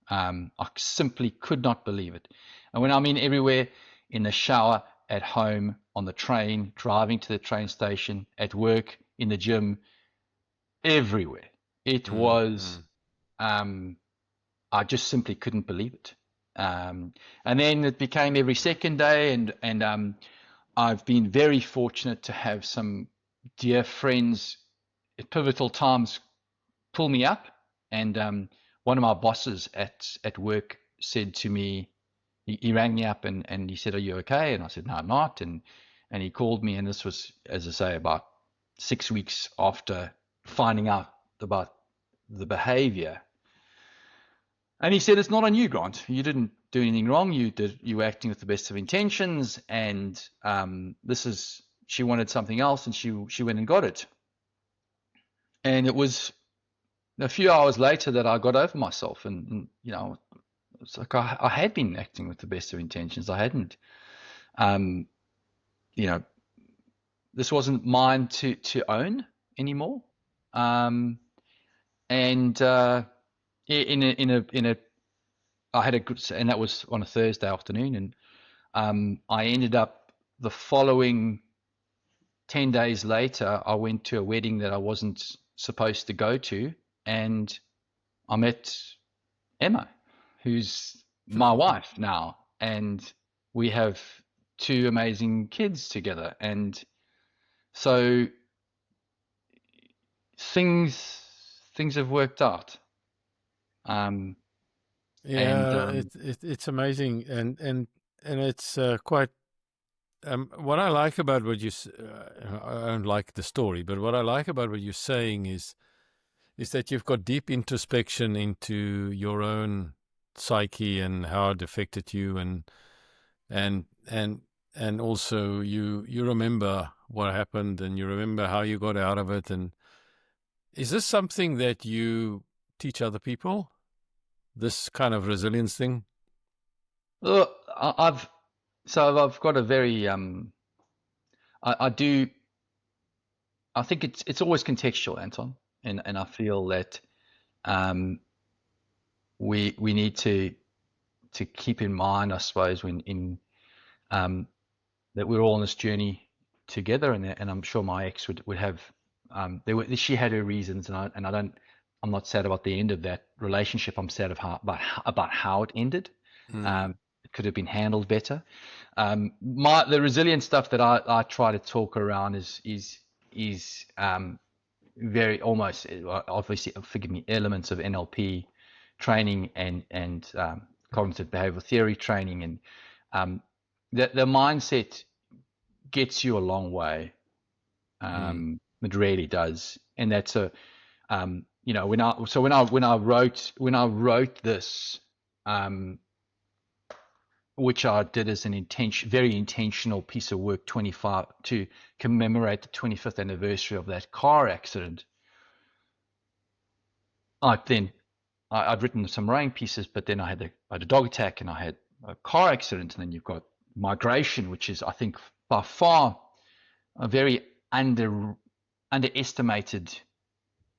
[SPEAKER 4] I simply could not believe it. And when I mean everywhere, in the shower, at home, on the train, driving to the train station, at work, in the gym, everywhere. It was, I just simply couldn't believe it. And then it became every second day, and I've been very fortunate to have some dear friends at pivotal times pull me up. And one of my bosses at work said to me, he rang me up, and he said, "Are you okay?" And I said, "No, I'm not." And he called me, and this was, as I say, about 6 weeks after finding out about the behavior. And he said, "It's not on you, Grant. You didn't do anything wrong. You were acting with the best of intentions, and she wanted something else, and she went and got it." And it was a few hours later that I got over myself, and it's like I had been acting with the best of intentions. I hadn't, this wasn't mine to own anymore. I had a good, and that was on a Thursday afternoon, and I ended up the following 10 days later, I went to a wedding that I wasn't supposed to go to, and I met Emma, who's my wife now, and we have 2 amazing kids together. And so things have worked out. And
[SPEAKER 1] Yeah, it's amazing, and it's quite. What I like about what I don't like the story, but what I like about what you're saying is that you've got deep introspection into your own psyche and how it affected you, and and also you remember what happened, and you remember how you got out of it. And is this something that you teach other people? This kind of resilience thing?
[SPEAKER 4] look, I've got a very I do. I think it's always contextual, Anton, and I feel that we need to keep in mind, I suppose, that we're all on this journey together, and I'm sure my ex would have she had her reasons, and I'm not sad about the end of that relationship. I'm sad about how it ended. It could have been handled better. The resilient stuff that I try to talk around is very almost obviously, forgive me, elements of NLP training and cognitive behavioral theory training, and the mindset gets you a long way. It really does, and that's when I wrote this, which I did as an very intentional piece of work, 25 to commemorate the 25th anniversary of that car accident. I'd written some writing pieces, but then I had a dog attack, and I had a car accident, and then you've got migration, which is, I think, by far a very underestimated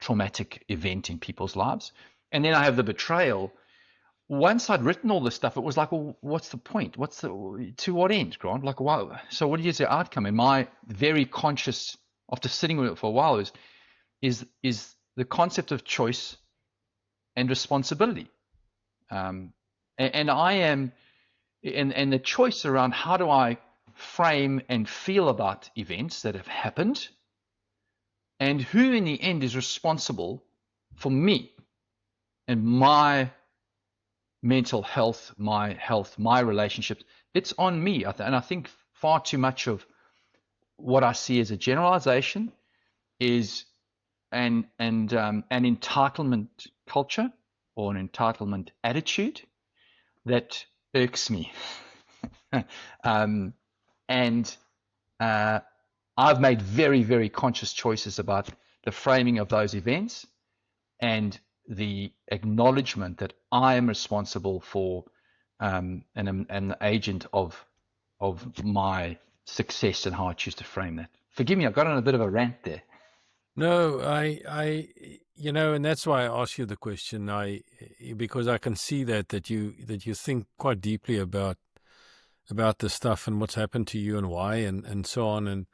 [SPEAKER 4] traumatic event in people's lives. And then I have the betrayal. Once I'd written all this stuff, it was like, well, what's the point? To what end, Grant? Like, why? So what is the outcome? And my very conscious, after sitting with it for a while, is the concept of choice and responsibility. And I am, and the choice around how do I frame and feel about events that have happened, and who in the end is responsible for me and my mental health, my relationships. It's on me. And I think far too much of what I see as a generalization is an entitlement culture or an entitlement attitude that irks me. And I've made very, very conscious choices about the framing of those events and the acknowledgement that I am responsible for and the agent of my success and how I choose to frame that. Forgive me, I got on a bit of a rant there.
[SPEAKER 1] No, and that's why I asked you the question. Because I can see that you think quite deeply about this stuff and what's happened to you and why and so on. And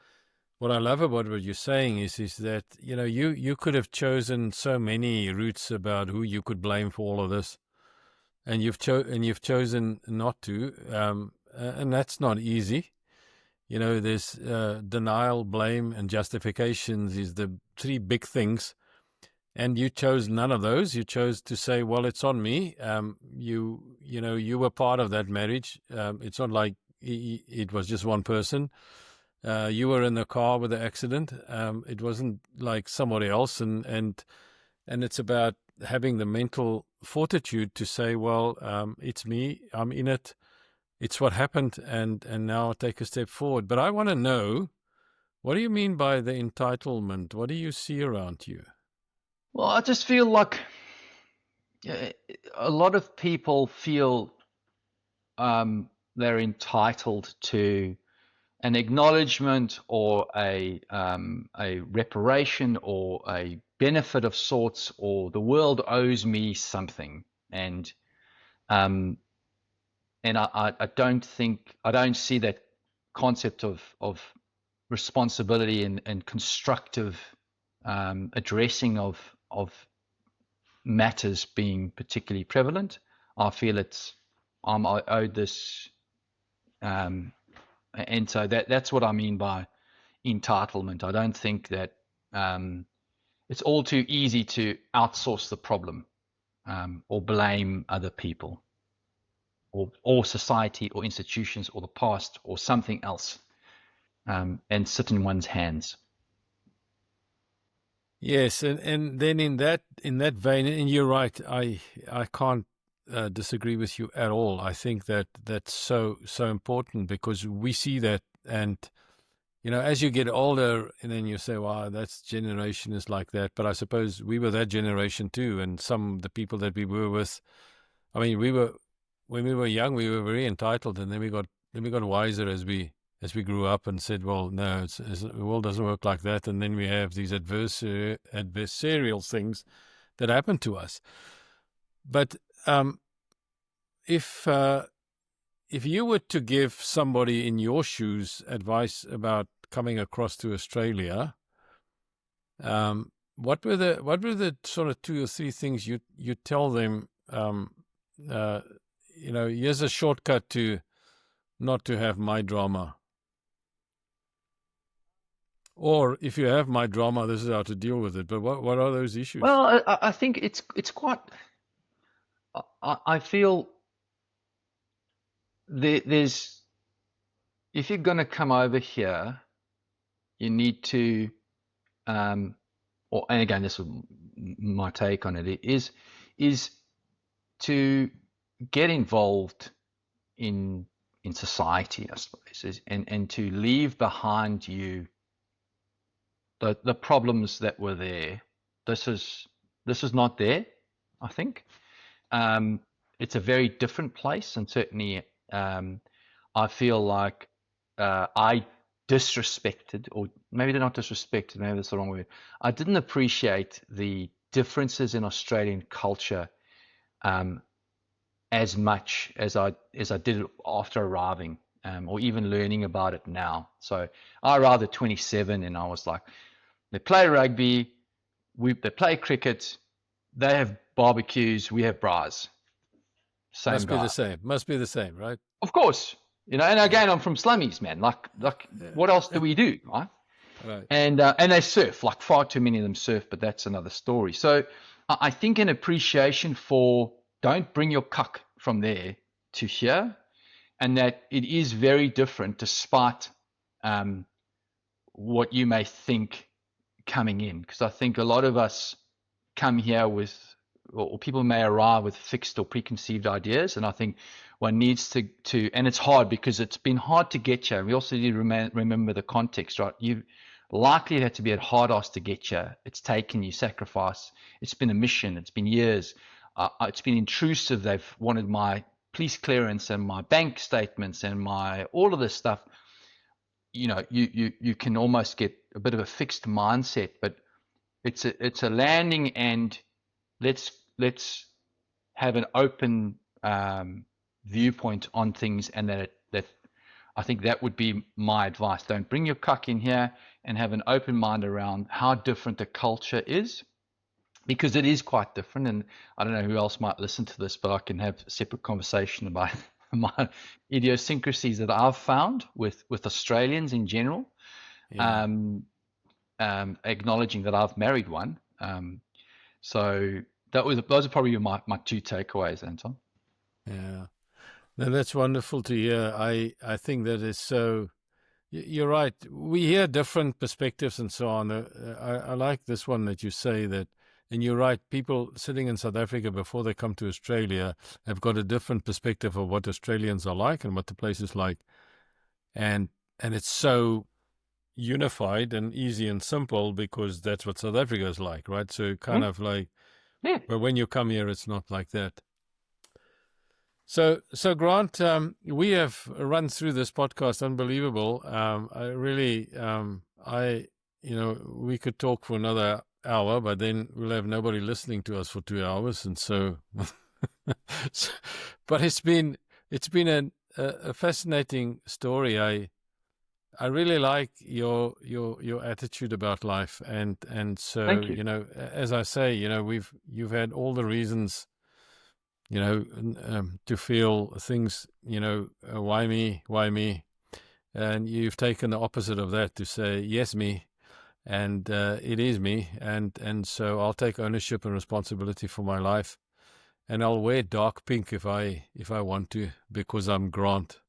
[SPEAKER 1] what I love about what you're saying is that you could have chosen so many routes about who you could blame for all of this, and you've chosen not to, and that's not easy. There's denial, blame, and justifications is the 3 big things, and you chose none of those. You chose to say, well, it's on me. You were part of that marriage. It's not like it was just one person. You were in the car with the accident. It wasn't like somebody else, and it's about having the mental fortitude to say, well, it's me. I'm in it. It's what happened, and now take a step forward. But I want to know, what do you mean by the entitlement? What do you see around you?
[SPEAKER 4] Well, I just feel like a lot of people feel they're entitled to an acknowledgement or a reparation or a benefit of sorts, or the world owes me something. And I don't see that concept of responsibility and constructive addressing of matters being particularly prevalent. I feel I'm owed this, and so that's what I mean by entitlement. I don't think that it's all too easy to outsource the problem, or blame other people, or society, or institutions, or the past, or something else, and sit in one's hands.
[SPEAKER 1] Yes, and then in that vein, and you're right, I can't disagree with you at all. I think that that's so important, because we see that, and as you get older, and then you say, "Wow, that generation is like that." But I suppose we were that generation too, and the people that we were with. I mean, when we were young, we were very entitled, and then we got wiser as we grew up, and said, well, no, the world doesn't work like that. And then we have these adversarial things that happen to us. But if you were to give somebody in your shoes advice about coming across to Australia, what were the sort of 2 or 3 things you tell them? Here's a shortcut to not to have my drama. Or if you have my drama, this is how to deal with it. But what are those issues?
[SPEAKER 4] Well, I think it's quite. I feel there's, if you're going to come over here, you need to, and again, this is my take on it, is to get involved in society, I suppose, and to leave behind you the problems that were there. This is not there, I think. It's a very different place, and certainly I feel like I disrespected, or maybe they're not disrespected, maybe that's the wrong word. I didn't appreciate the differences in Australian culture as much as I did after arriving, or even learning about it now. So I arrived at 27, and I was like, they play rugby, they play cricket, they have barbecues, we have bras. Same
[SPEAKER 1] Must be
[SPEAKER 4] guy.
[SPEAKER 1] the same. Must be the same, right?
[SPEAKER 4] Of course, and again, I'm from slummies, man. Like, what else do we do, right?
[SPEAKER 1] Right.
[SPEAKER 4] And they surf. Like, far too many of them surf, but that's another story. So I think an appreciation for, don't bring your cuck from there to here, and that it is very different, despite what you may think coming in. Because I think a lot of us come here with, or people may arrive with fixed or preconceived ideas, and I think one needs to and it's hard, because it's been hard to get you. We also need to remember the context, right? You likely had to be a hard ass to get you. It's taken you sacrifice. It's been a mission. It's been years. It's been intrusive. They've wanted my police clearance and my bank statements and my all of this stuff. You can almost get a bit of a fixed mindset, but it's a landing, and let's have an open viewpoint on things, and that I think that would be my advice. Don't bring your cuck in here, and have an open mind around how different the culture is, because it is quite different. And I don't know who else might listen to this, but I can have a separate conversation about my idiosyncrasies that I've found with Australians in general. Yeah. Acknowledging that I've married one. So those are probably my 2 takeaways, Anton.
[SPEAKER 1] Yeah. No, that's wonderful to hear. I think that is so. You're right. We hear different perspectives and so on. I like this one that you say that, and you're right. People sitting in South Africa before they come to Australia have got a different perspective of what Australians are like and what the place is like, and it's so unified and easy and simple, because that's what South Africa is like, right? So kind of like, yeah. But when you come here, it's not like that. So Grant, we have run through this podcast, unbelievable. We could talk for another hour, but then we'll have nobody listening to us for 2 hours, and so. But it's been It's been a fascinating story. I really like your attitude about life, and so
[SPEAKER 4] Thank you.
[SPEAKER 1] you know, as I say, you know, you've had all the reasons, you know, to feel things, you know, why me, and you've taken the opposite of that to say yes me, and it is me, and so I'll take ownership and responsibility for my life, and I'll wear dark pink if I want to because I'm Grant,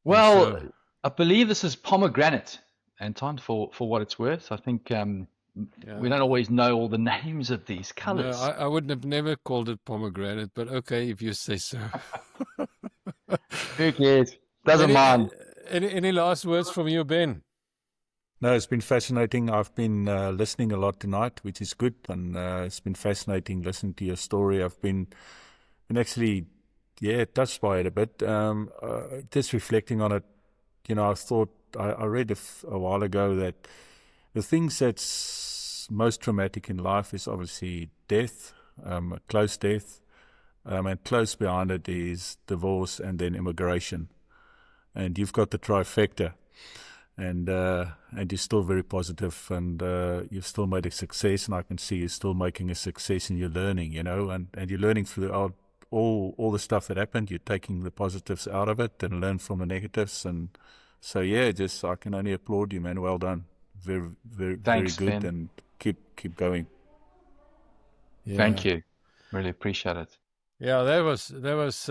[SPEAKER 1] and
[SPEAKER 4] Well,
[SPEAKER 1] so
[SPEAKER 4] I believe this is pomegranate, Anton, for what it's worth. I think we
[SPEAKER 1] yeah.
[SPEAKER 4] don't always know all the names of these
[SPEAKER 1] No,
[SPEAKER 4] colors.
[SPEAKER 1] I wouldn't have never called it pomegranate, but okay, if you say so.
[SPEAKER 4] Who cares? Doesn't
[SPEAKER 1] any,
[SPEAKER 4] mind.
[SPEAKER 1] any last words from you, Ben?
[SPEAKER 3] No, it's been fascinating. I've been listening a lot tonight, which is good, and it's been fascinating listening to your story. I've been actually, yeah, touched by it a bit. Just reflecting on it, you know, I thought I read a while ago that the things that's most traumatic in life is obviously death, a close death, and close behind it is divorce and then immigration, and you've got the trifecta. And you're still very positive, and you've still made a success, and I can see you're still making a success, and you're learning, you know, and you're learning throughout all the stuff that happened. You're taking the positives out of it and learn from the negatives, and so yeah, just I can only applaud you, man. Well done, very
[SPEAKER 4] Thanks,
[SPEAKER 3] good,
[SPEAKER 4] Ben.
[SPEAKER 3] and keep going.
[SPEAKER 1] Yeah.
[SPEAKER 4] Thank you. Really appreciate it.
[SPEAKER 1] Yeah, that was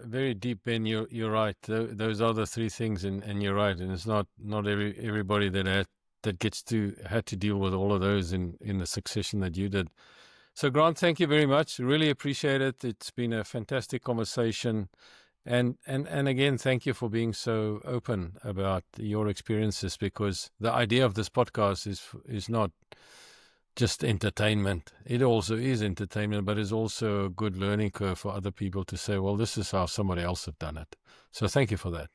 [SPEAKER 1] very deep, Ben. You're right. Those are the three things, and you're right. And it's not everybody that had to deal with all of those in the succession that you did. So, Grant, thank you very much. Really appreciate it. It's been a fantastic conversation, and again, thank you for being so open about your experiences, because the idea of this podcast is not just entertainment. It also is entertainment, but it's also a good learning curve for other people to say, well, this is how somebody else have done it. So thank you for that.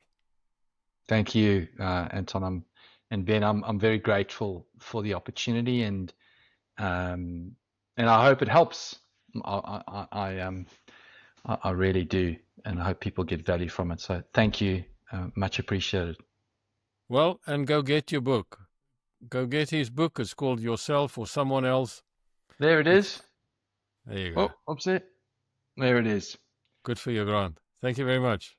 [SPEAKER 4] Thank you, Anton. And Ben, I'm very grateful for the opportunity, and I hope it helps. I really do, and I hope people get value from it. So thank you, much appreciated.
[SPEAKER 1] Well, and go get your book. Go get his book. It's called Yourself or Someone Else.
[SPEAKER 4] There it is.
[SPEAKER 1] There you go.
[SPEAKER 4] Oh, oops it. There it is.
[SPEAKER 1] Good for you, Grant. Thank you very much.